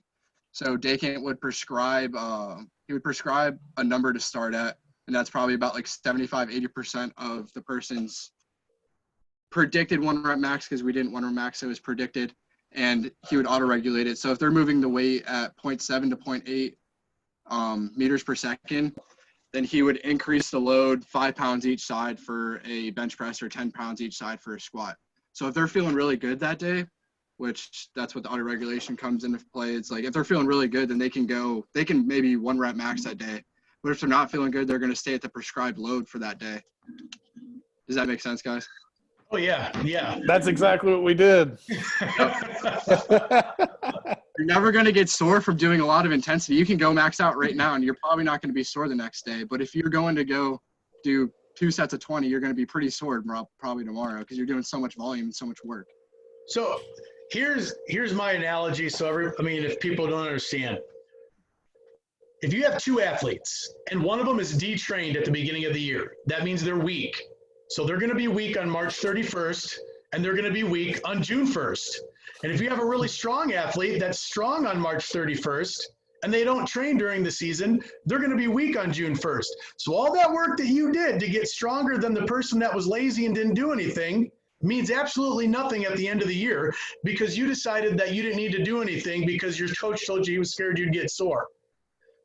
A: So Daycant would prescribe a number to start at, and that's probably about like 75-80% of the person's predicted 1 rep max, because we didn't 1 rep max, it was predicted, and he would auto-regulate it. So if they're moving the weight at 0.7 to 0.8 meters per second, then he would increase the load 5 pounds each side for a bench press, or 10 pounds each side for a squat. So if they're feeling really good that day, which that's what the auto regulation comes into play. It's like, if they're feeling really good, then they can maybe 1 rep max that day. But if they're not feeling good, they're going to stay at the prescribed load for that day. Does that make sense, guys?
C: Oh, yeah. Yeah.
B: that's exactly what we did.
A: You're never going to get sore from doing a lot of intensity. You can go max out right now, and you're probably not going to be sore the next day. But if you're going to go do 2 sets of 20, you're going to be pretty sore probably tomorrow because you're doing so much volume and so much work.
C: So here's my analogy. So if people don't understand, if you have 2 athletes and one of them is detrained at the beginning of the year, that means they're weak. So they're going to be weak on March 31st, and they're going to be weak on June 1st. And if you have a really strong athlete that's strong on March 31st, and they don't train during the season, they're going to be weak on June 1st. So all that work that you did to get stronger than the person that was lazy and didn't do anything means absolutely nothing at the end of the year, because you decided that you didn't need to do anything because your coach told you he was scared you'd get sore.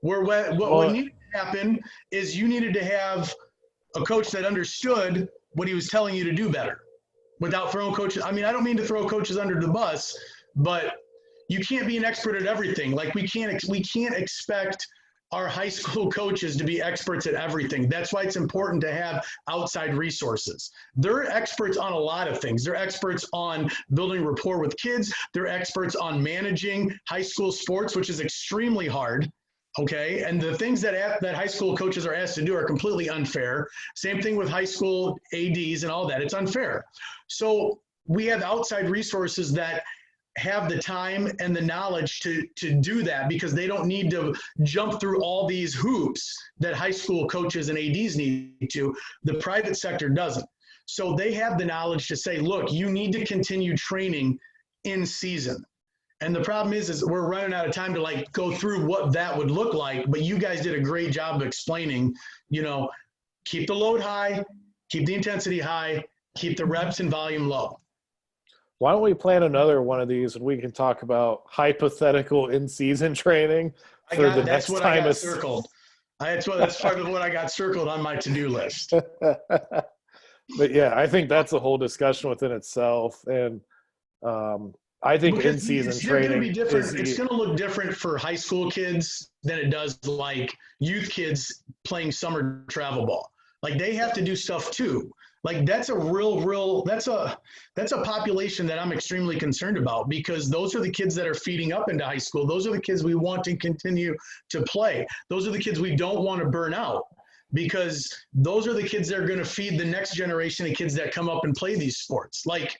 C: What needed to happen is you needed to have a coach that understood what he was telling you to do better without throwing coaches. I mean, I don't mean to throw coaches under the bus, but you can't be an expert at everything. Like, we can't expect our high school coaches to be experts at everything. That's why it's important to have outside resources. They're experts on a lot of things. They're experts on building rapport with kids. They're experts on managing high school sports, which is extremely hard. Okay. And the things that high school coaches are asked to do are completely unfair. Same thing with high school ADs and all that. It's unfair. So we have outside resources that have the time and the knowledge to do that, because they don't need to jump through all these hoops that high school coaches and ADs need to. The private sector doesn't. So they have the knowledge to say, look, you need to continue training in season. And the problem is we're running out of time to like go through what that would look like. But you guys did a great job of explaining, you know, keep the load high, keep the intensity high, keep the reps and volume low.
B: Why don't we plan another one of these and we can talk about hypothetical in-season training for the next time?
C: I got circled. That's part of what I got circled on my to-do list.
B: But yeah, I think that's a whole discussion within itself. And I think
C: because
B: in-season training
C: it's going to look different for high school kids than it does like youth kids playing summer travel ball. Like they have to do stuff too. Like that's a population that I'm extremely concerned about, because those are the kids that are feeding up into high school. Those are the kids we want to continue to play. Those are the kids we don't want to burn out, because those are the kids that are going to feed the next generation of kids that come up and play these sports. Like,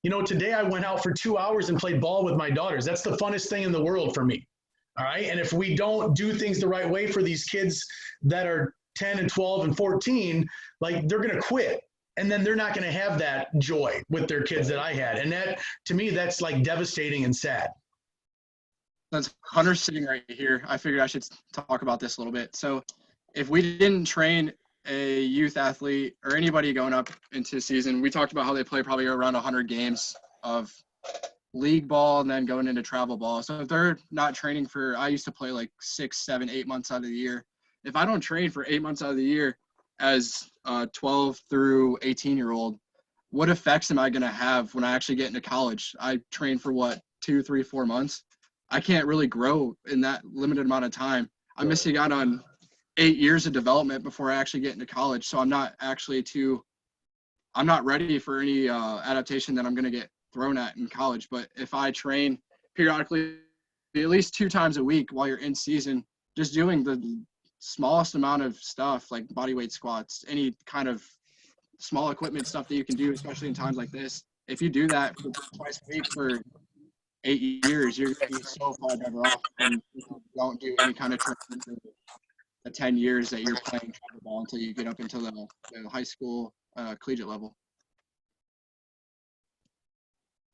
C: you know, today I went out for 2 hours and played ball with my daughters. That's the funnest thing in the world for me. All right. And if we don't do things the right way for these kids that are 10 and 12 and 14, like they're going to quit. And then they're not going to have that joy with their kids that I had. And that, to me, that's like devastating and sad.
A: That's Hunter sitting right here. I figured I should talk about this a little bit. So if we didn't train a youth athlete or anybody going up into season, we talked about how they play probably around 100 games of league ball and then going into travel ball. So if they're not training for, I used to play like 6, 7, 8 months out of the year. If I don't train for 8 months out of the year as a 12 through 18-year-old, what effects am I going to have when I actually get into college? I train for what, 2, 3, 4 months? I can't really grow in that limited amount of time. I'm missing out on 8 years of development before I actually get into college. So I'm not ready for any adaptation that I'm going to get thrown at in college. But if I train periodically, at least 2 times a week while you're in season, just doing the smallest amount of stuff like body weight squats, any kind of small equipment stuff that you can do, especially in times like this. If you do that for twice a week for 8 years, you're going to be so far better off than if you don't do any kind of training for the 10 years that you're playing travel ball until you get up into the high school collegiate level.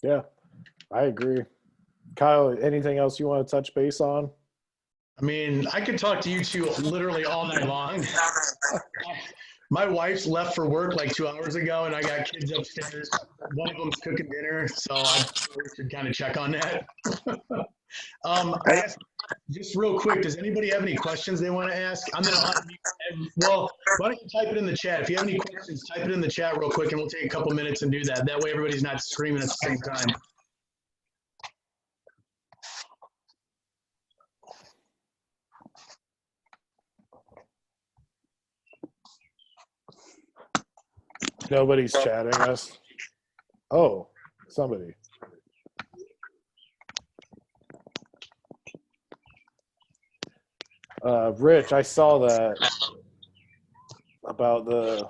B: Yeah, I agree. Kyle, anything else you want to touch base on?
C: I mean, I could talk to you two literally all night long. My wife's left for work like 2 hours ago, and I got kids upstairs. One of them's cooking dinner, so I should kind of check on that. Just real quick, does anybody have any questions they want to ask? I'm going to, well, why don't you type it in the chat? If you have any questions, type it in the chat real quick, and we'll take a couple minutes and do that. That way everybody's not screaming at the same time.
B: Nobody's chatting us. Oh, somebody. Rich, I saw that about the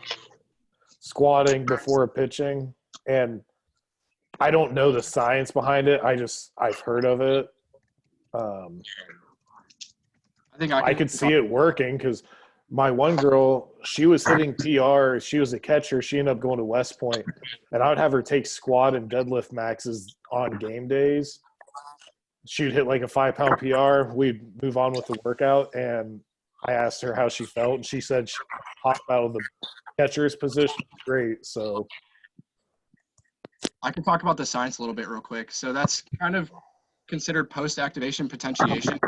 B: squatting before pitching, and I don't know the science behind it. I've heard of it.
A: I think
B: I could see it working because my one girl, she was hitting PR. She was a catcher. She ended up going to West Point, and I would have her take squat and deadlift maxes on game days. She'd hit like a 5-pound PR. We'd move on with the workout, and I asked her how she felt, and she said she hopped out of the catcher's position. Great. So
A: I can talk about the science a little bit real quick. So that's kind of considered post-activation potentiation.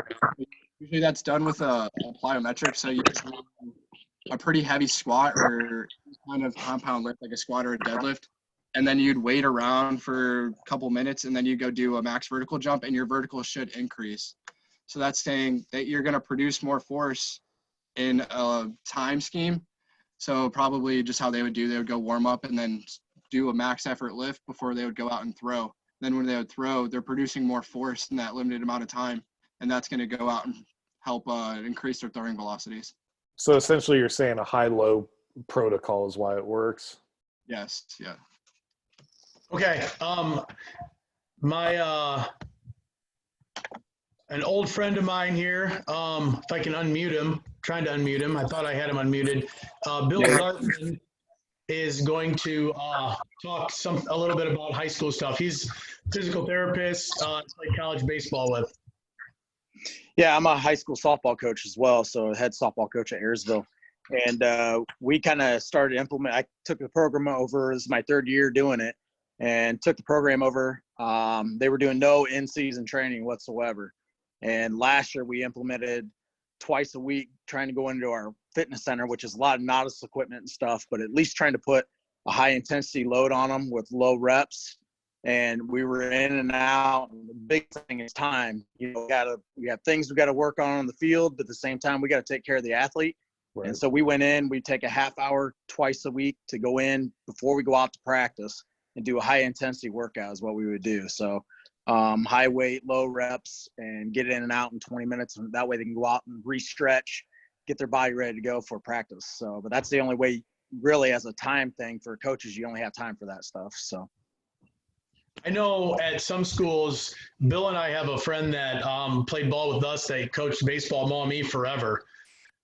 A: Usually that's done with a plyometric. So you just do a pretty heavy squat or kind of compound lift like a squat or a deadlift. And then you'd wait around for a couple minutes, and then you go do a max vertical jump, and your vertical should increase. So that's saying that you're going to produce more force in a time scheme. So probably just how they would go warm up and then do a max effort lift before they would go out and throw. Then when they would throw, they're producing more force in that limited amount of time, and that's going to go out and help increase their throwing velocities.
B: So essentially you're saying a high-low protocol is why it works?
A: Yes, yeah.
C: Okay. An old friend of mine here, if I can unmute him, trying to unmute him. I thought I had him unmuted. Bill Zartman is going to talk a little bit about high school stuff. He's a physical therapist, played college baseball with.
D: Yeah, I'm a high school softball coach as well, so head softball coach at Ayersville. And we kind of started to implement. I took the program over. This is my third year doing it, and took the program over. They were doing no in-season training whatsoever. And last year we implemented twice a week, trying to go into our fitness center, which is a lot of novice equipment and stuff, but at least trying to put a high intensity load on them with low reps. And we were in and out. And the big thing is time. You know, we have things we got to work on the field, but at the same time, we got to take care of the athlete. Right. And so we went in, we take a half hour twice a week to go in before we go out to practice and do a high intensity workout is what we would do. So high weight, low reps, and get in and out in 20 minutes. And that way they can go out and re-stretch, get their body ready to go for practice. So, but that's the only way really as a time thing for coaches, you only have time for that stuff. So.
C: I know at some schools, Bill and I have a friend that played ball with us. They coached baseball, Maumee forever.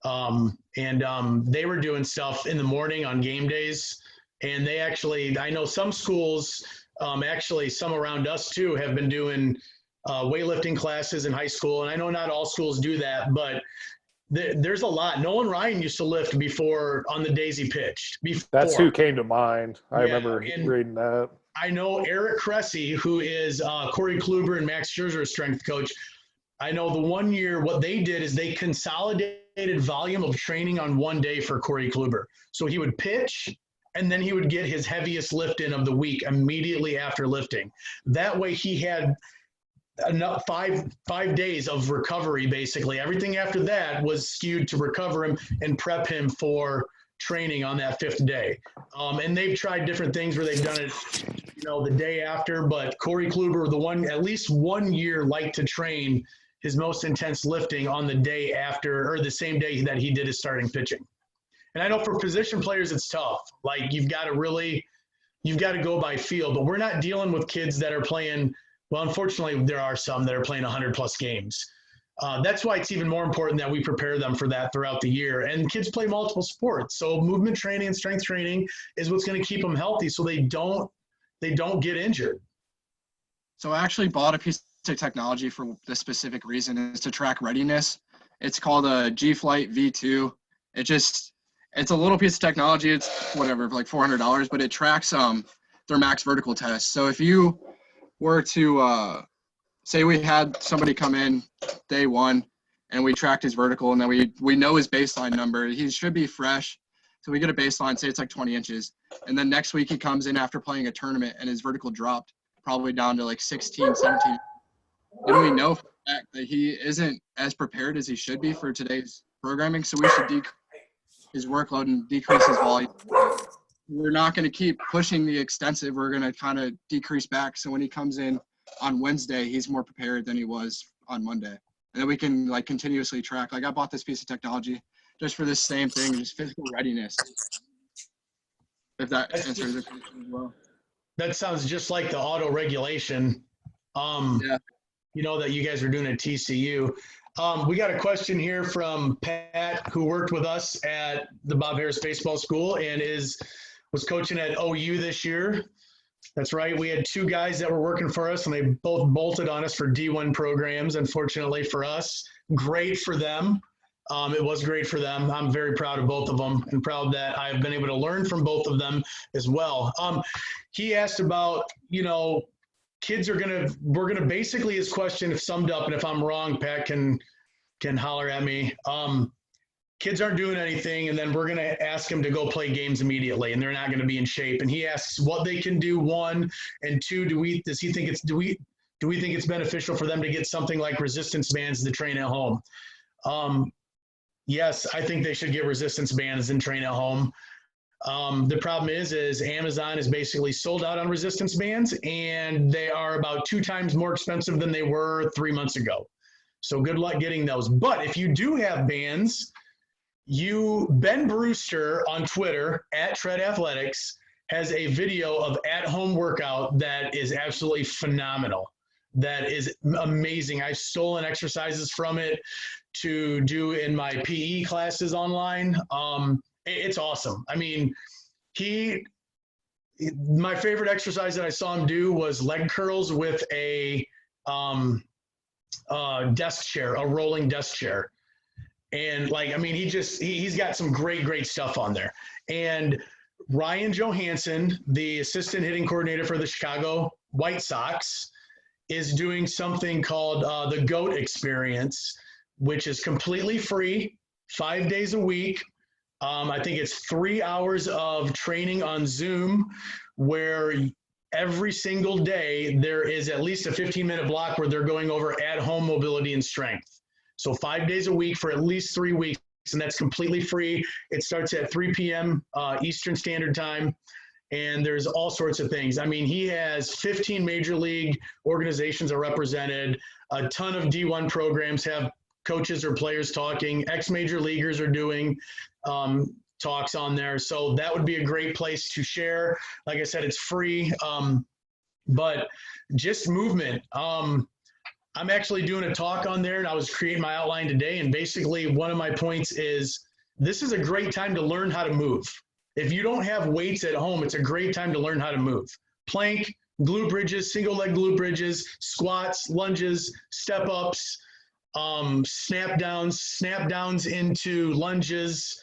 C: They were doing stuff in the morning on game days. And they actually, I know some schools, actually some around us too, have been doing weightlifting classes in high school. And I know not all schools do that, but there's a lot. Nolan Ryan used to lift before on the days he pitched.
B: That's who came to mind. I remember reading that.
C: I know Eric Cressy, who is Corey Kluber and Max Scherzer's strength coach. I know the 1 year, what they did is they consolidated volume of training on one day for Corey Kluber. So he would pitch, and then he would get his heaviest lift in of the week immediately after lifting. That way he had enough 5 days of recovery, basically. Everything after that was skewed to recover him and prep him for training on that fifth day. And they've tried different things where they've done it, the day after, but Corey Kluber, at least 1 year liked to train his most intense lifting on the day after, or the same day that he did his starting pitching. And I know for position players, it's tough. Like you've got to go by feel, but we're not dealing with kids that are playing. Well, unfortunately, there are some that are playing 100+ games. That's why it's even more important that we prepare them for that throughout the year. And kids play multiple sports. So movement training and strength training is what's going to keep them healthy so they don't get injured.
A: So I actually bought a piece of technology for the specific reason is to track readiness. It's called a G-Flight V2. It's a little piece of technology. It's whatever, like $400, but it tracks their max vertical test. So if you were to say we had somebody come in day one and we tracked his vertical and then we know his baseline number, he should be fresh. So we get a baseline, say it's like 20 inches. And then next week he comes in after playing a tournament and his vertical dropped probably down to like 16, 17. And we know for a fact that he isn't as prepared as he should be for today's programming. So we should decrease his workload and decrease his volume. We're not going to keep pushing the extensive. We're going to kind of decrease back. So when he comes in on Wednesday, he's more prepared than he was on Monday. And then we can like continuously track. Like I bought this piece of technology just for this same thing, just physical readiness. If that answers the question as well.
C: That sounds just like the auto regulation.
A: Yeah.
C: That you guys are doing at TCU. We got a question here from Pat, who worked with us at the Bob Harris Baseball School and was coaching at OU this year. That's right. We had two guys that were working for us, and they both bolted on us for D1 programs, unfortunately for us. Great for them. It was great for them. I'm very proud of both of them and proud that I've been able to learn from both of them as well. He asked about, we're going to basically, his question, if summed up, and if I'm wrong, Pat can holler at me. Kids aren't doing anything, and then we're going to ask them to go play games immediately, and they're not going to be in shape. And he asks what they can do, one, and two, do we do we think it's beneficial for them to get something like resistance bands to train at home? Yes, I think they should get resistance bands and train at home. The problem is Amazon is basically sold out on resistance bands, and they are about 2 times more expensive than they were 3 months ago. So good luck getting those. But if you do have bands, Ben Brewster on Twitter @TreadAthletics has a video of at-home workout that is absolutely phenomenal. That is amazing. I've stolen exercises from it to do in my PE classes online. It's awesome. I mean, my favorite exercise that I saw him do was leg curls with a desk chair, a rolling desk chair. And he's got some great stuff on there. And Ryan Johansson, the assistant hitting coordinator for the Chicago White Sox, is doing something called the GOAT Experience, which is completely free, 5 days a week. I think it's 3 hours of training on Zoom, where every single day there is at least a 15-minute block where they're going over at-home mobility and strength. So 5 days a week for at least 3 weeks, and that's completely free. It starts at 3 p.m. Eastern Standard Time. And there's all sorts of things. I mean, he has 15 major league organizations are represented. A ton of D1 programs have coaches or players talking. Ex-major leaguers are doing talks on there. So that would be a great place to share. Like I said, it's free, but just movement. I'm actually doing a talk on there, and I was creating my outline today. And basically one of my points is this is a great time to learn how to move. If you don't have weights at home, it's a great time to learn how to move. Plank, glute bridges, single leg glute bridges, squats, lunges, step ups, snap downs into lunges,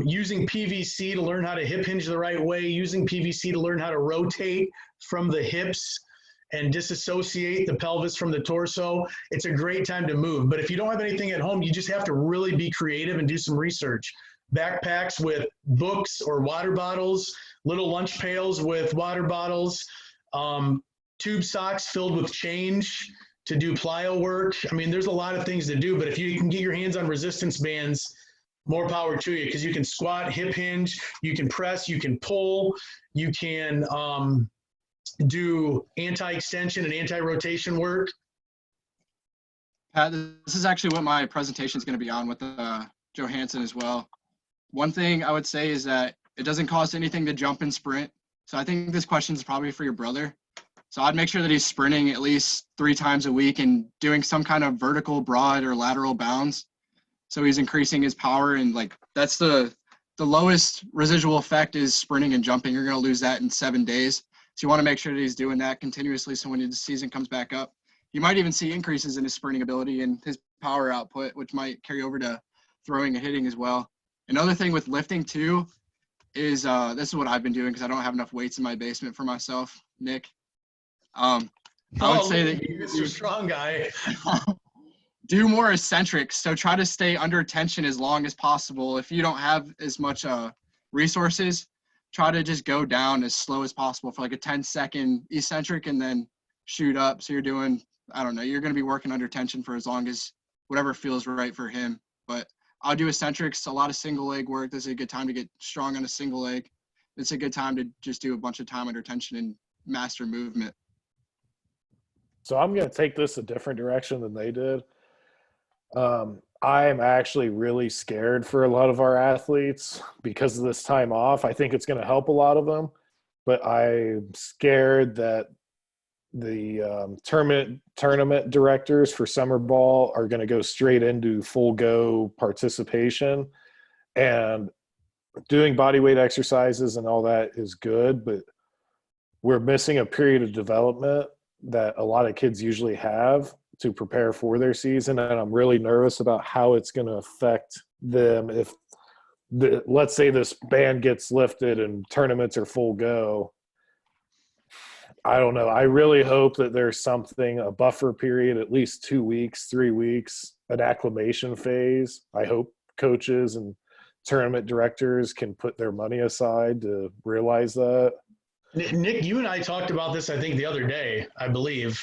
C: using PVC to learn how to hip hinge the right way, using PVC to learn how to rotate from the hips and disassociate the pelvis from the torso. It's a great time to move. But if you don't have anything at home, you just have to really be creative and do some research. Backpacks with books or water bottles, little lunch pails with water bottles, tube socks filled with change to do plyo work. I mean, there's a lot of things to do, but if you can get your hands on resistance bands, more power to you, because you can squat, hip hinge, you can press, you can pull, you can do anti-extension and anti-rotation work.
A: Pat, this is actually what my presentation is going to be on with Johansson as well. One thing I would say is that it doesn't cost anything to jump and sprint. So I think this question is probably for your brother. So I'd make sure that he's sprinting at least 3 times a week and doing some kind of vertical, broad, or lateral bounds. So he's increasing his power, and that's the lowest residual effect is sprinting and jumping. You're going to lose that in 7 days. So you want to make sure that he's doing that continuously, so when the season comes back up, you might even see increases in his sprinting ability and his power output, which might carry over to throwing and hitting as well. Another thing with lifting too is this is what I've been doing because I don't have enough weights in my basement for myself, Nick. I would say that
C: you're a strong guy.
A: Do more eccentrics. So try to stay under tension as long as possible. If you don't have as much resources, try to just go down as slow as possible for like a 10-second eccentric and then shoot up. So you're doing, I don't know, you're going to be working under tension for as long as whatever feels right for him. But I'll do eccentrics, a lot of single leg work. This is a good time to get strong on a single leg. It's a good time to just do a bunch of time under tension and master movement.
B: So I'm going to take this a different direction than they did. I am actually really scared for a lot of our athletes because of this time off. I think it's going to help a lot of them, but I'm scared that the tournament directors for summer ball are going to go straight into full go participation, and doing body weight exercises and all that is good, but we're missing a period of development that a lot of kids usually have to prepare for their season. And I'm really nervous about how it's going to affect them if let's say this ban gets lifted and tournaments are full go. I don't know. I really hope that there's something, a buffer period, at least 2 weeks, 3 weeks, an acclimation phase. I hope coaches and tournament directors can put their money aside to realize that.
C: Nick, you and I talked about this, I think, the other day, I believe.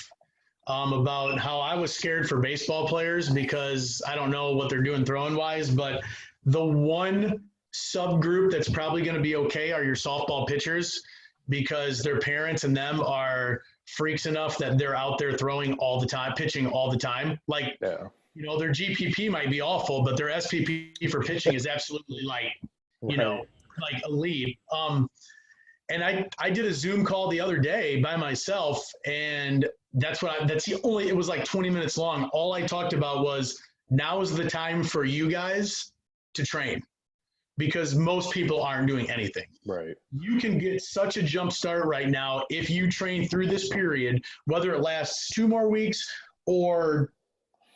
C: about how I was scared for baseball players because I don't know what they're doing throwing wise, but the one subgroup that's probably going to be okay are your softball pitchers because their parents and them are freaks enough that they're out there throwing all the time, pitching all the time. Like,
B: Yeah.
C: you know, their GPP might be awful, but their SPP for pitching is absolutely like, you know, like elite. And I did a Zoom call the other day by myself, and that's the only, it was like 20 minutes long. All I talked about was now is the time for you guys to train because most people aren't doing anything.
B: Right.
C: You can get such a jump start right now if you train through this period, whether it lasts 2 more weeks or,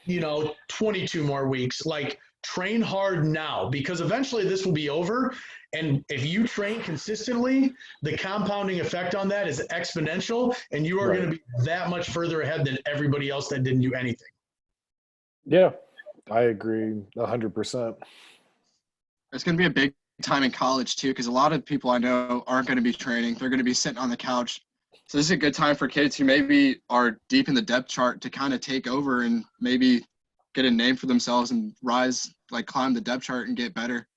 C: you know, 22 more weeks. Like, train hard now because eventually this will be over. And if you train consistently, the compounding effect on that is exponential, and you are going to be that much further ahead than everybody else that didn't do anything.
B: Yeah, I agree 100%.
A: It's going to be a big time in college too, because a lot of people I know aren't going to be training. They're going to be sitting on the couch. So this is a good time for kids who maybe are deep in the depth chart to kind of take over and maybe get a name for themselves and rise, like climb the depth chart and get better.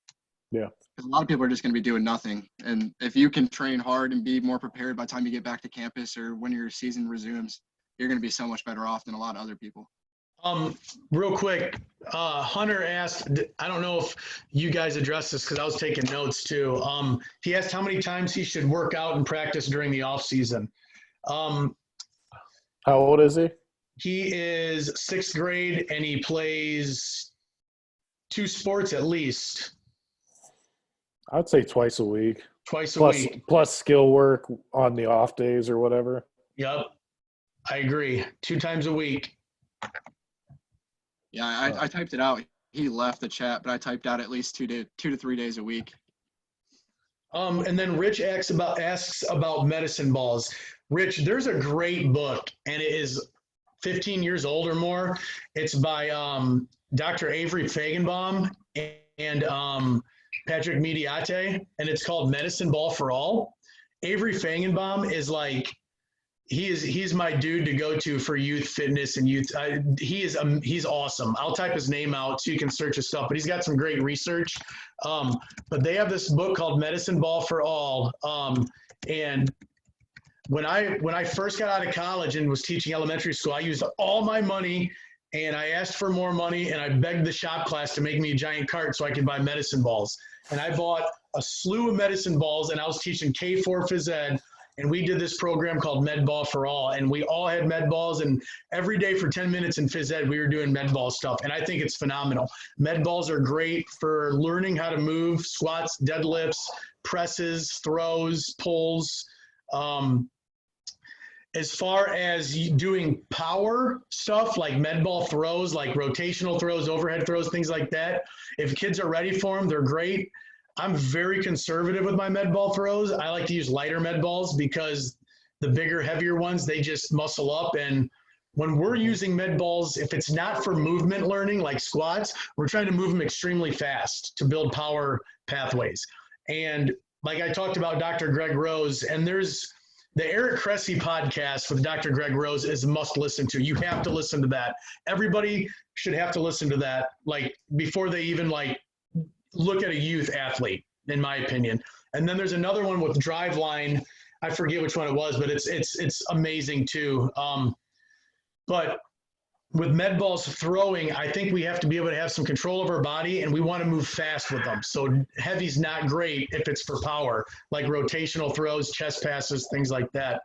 B: Yeah.
A: Because a lot of people are just going to be doing nothing. And if you can train hard and be more prepared by the time you get back to campus or when your season resumes, you're going to be so much better off than a lot of other people.
C: Real quick, Hunter asked, I don't know if you guys addressed this because I was taking notes too. He asked how many times he should work out and practice during the off season.
B: How old is he?
C: He is 6th grade and he plays 2 sports at least.
B: I'd say twice a week.
C: Twice a week.
B: Plus skill work on the off days or whatever.
C: Yep. I agree. 2 times a week.
A: Yeah, I typed it out. He left the chat, but I typed out at least 2 to 3 days a week.
C: And then Rich asks about medicine balls. Rich, there's a great book, and it is 15 years old or more. It's by Dr. Avery Feigenbaum and Patrick Mediate, and it's called Medicine Ball for All. Avery Feigenbaum is like, he's my dude to go to for youth fitness and youth. He's awesome. I'll type his name out so you can search his stuff, but he's got some great research. But they have this book called Medicine Ball for All. And when I first got out of college and was teaching elementary school, I used all my money and I asked for more money and I begged the shop class to make me a giant cart so I could buy medicine balls. And I bought a slew of medicine balls and I was teaching K4 phys ed. And we did this program called Med Ball for All. And we all had med balls. And every day for 10 minutes in phys ed, we were doing med ball stuff. And I think it's phenomenal. Med balls are great for learning how to move squats, deadlifts, presses, throws, pulls. As far as doing power stuff like med ball throws, like rotational throws, overhead throws, things like that, if kids are ready for them, they're great. I'm very conservative with my med ball throws. I like to use lighter med balls because the bigger, heavier ones, they just muscle up. And when we're using med balls, if it's not for movement learning like squats, we're trying to move them extremely fast to build power pathways. And like I talked about Dr. Greg Rose, and there's the Eric Cressy podcast with Dr. Greg Rose is a must listen to. You have to listen to that. Everybody should have to listen to that, like before they even like look at a youth athlete, in my opinion. And then there's another one with Driveline. I forget which one it was, but it's amazing too. But with med balls throwing, I think we have to be able to have some control of our body and we want to move fast with them. So heavy's not great if it's for power, like rotational throws, chest passes, things like that.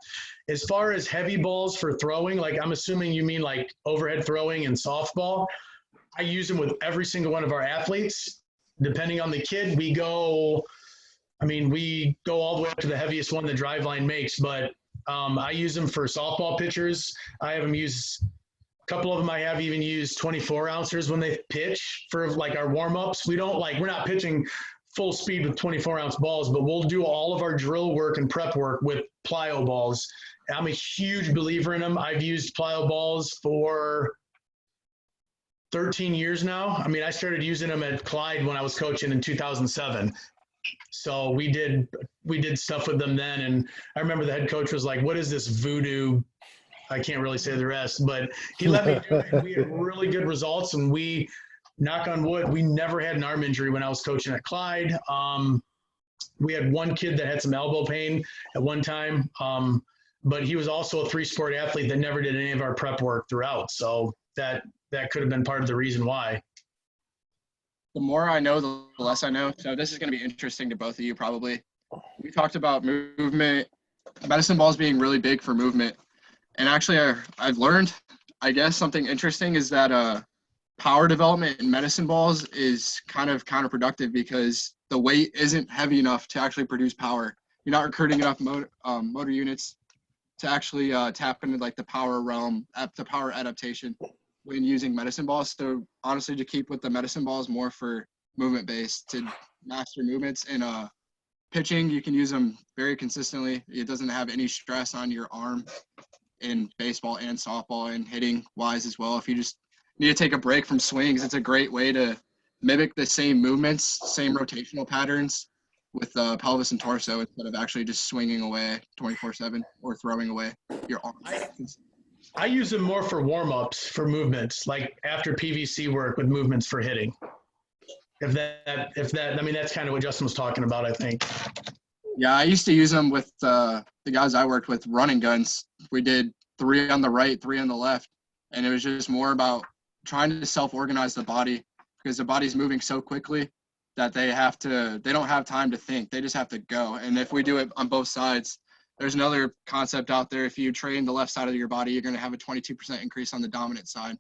C: As far as heavy balls for throwing, like I'm assuming you mean like overhead throwing and softball. I use them with every single one of our athletes. Depending on the kid, we go all the way up to the heaviest one the Driveline makes, but I use them for softball pitchers. I have them use a couple of them. I have even used 24 ounces when they pitch for like our warm-ups. We're not pitching full speed with 24-ounce balls, but we'll do all of our drill work and prep work with plyo balls. I'm a huge believer in them. I've used plyo balls for 13 years now. I mean, I started using them at Clyde when I was coaching in 2007. So we did stuff with them then. And I remember the head coach was like, what is this voodoo I can't really say the rest, but he let me do it. We had really good results, and we, knock on wood, we never had an arm injury when I was coaching at Clyde. We had one kid that had some elbow pain at one time, but he was also a 3-sport athlete that never did any of our prep work throughout. So that could have been part of the reason why.
A: The more I know, the less I know. So this is going to be interesting to both of you probably. We talked about movement, medicine balls being really big for movement. And actually, I've learned, I guess, something interesting is that power development in medicine balls is kind of counterproductive because the weight isn't heavy enough to actually produce power. You're not recruiting enough motor units to actually tap into like the power realm, the power adaptation when using medicine balls. So honestly, to keep with the medicine balls more for movement based to master movements. And pitching, you can use them very consistently. It doesn't have any stress on your arm in baseball and softball, and hitting wise as well. If you just need to take a break from swings, it's a great way to mimic the same movements, same rotational patterns with pelvis and torso instead of actually just swinging away 24/7 or throwing away your arm.
C: I use them more for warm-ups, for movements, like after PVC work with movements for hitting. If that, I mean, that's kind of what Justin was talking about, I think.
A: Yeah, I used to use them with the guys I worked with running guns. We did 3 on the right, 3 on the left, and it was just more about trying to self-organize the body because the body's moving so quickly that they don't have time to think. They just have to go. And if we do it on both sides, there's another concept out there. If you train the left side of your body, you're going to have a 22% increase on the dominant side.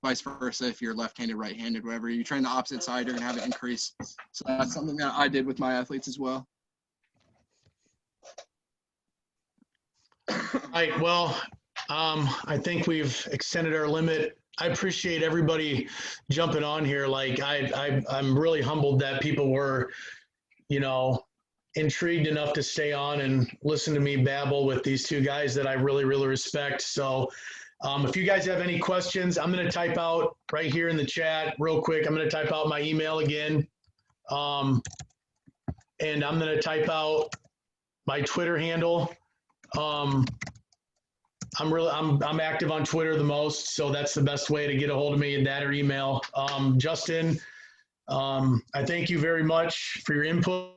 A: Vice versa, if you're left-handed, right-handed, whatever. You train the opposite side, you're going to have an increase. So that's something that I did with my athletes as well.
C: All right, well, I think we've extended our limit. I appreciate everybody jumping on here. Like I'm really humbled that people were, intrigued enough to stay on and listen to me babble with these two guys that I really, really respect. So if you guys have any questions, I'm going to type out right here in the chat real quick. I'm going to type out my email again. And I'm going to type out my Twitter handle. I'm active on Twitter the most, so that's the best way to get a hold of me, that or email. Justin, I thank you very much for your input.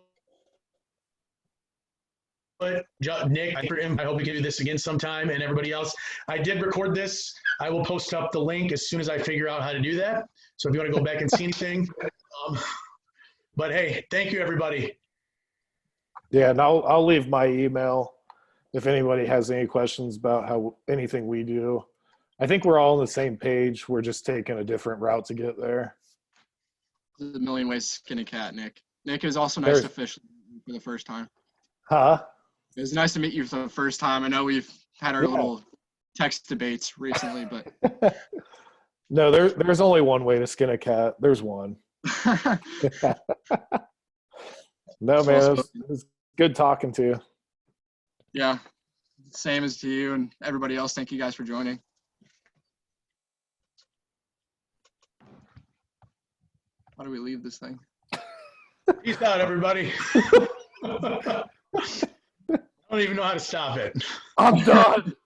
C: Nick, I hope we can do this again sometime, and everybody else. I did record this. I will post up the link as soon as I figure out how to do that. So if you want to go back and see anything. But hey, thank you, everybody.
B: Yeah, and I'll leave my email if anybody has any questions about anything we do. I think we're all on the same page. We're just taking a different route to get there.
A: There's a million ways to skin a cat, Nick. Nick, it was also nice to fish for the first time.
B: Huh?
A: It was nice to meet you for the first time. I know we've had our little text debates recently, but
B: no, there's only one way to skin a cat. There's one. No, man, it was good talking to you.
A: Yeah, same as to you and everybody else. Thank you guys for joining. How do we leave this thing?
C: Peace out, everybody. I don't even know how to stop it.
B: I'm done.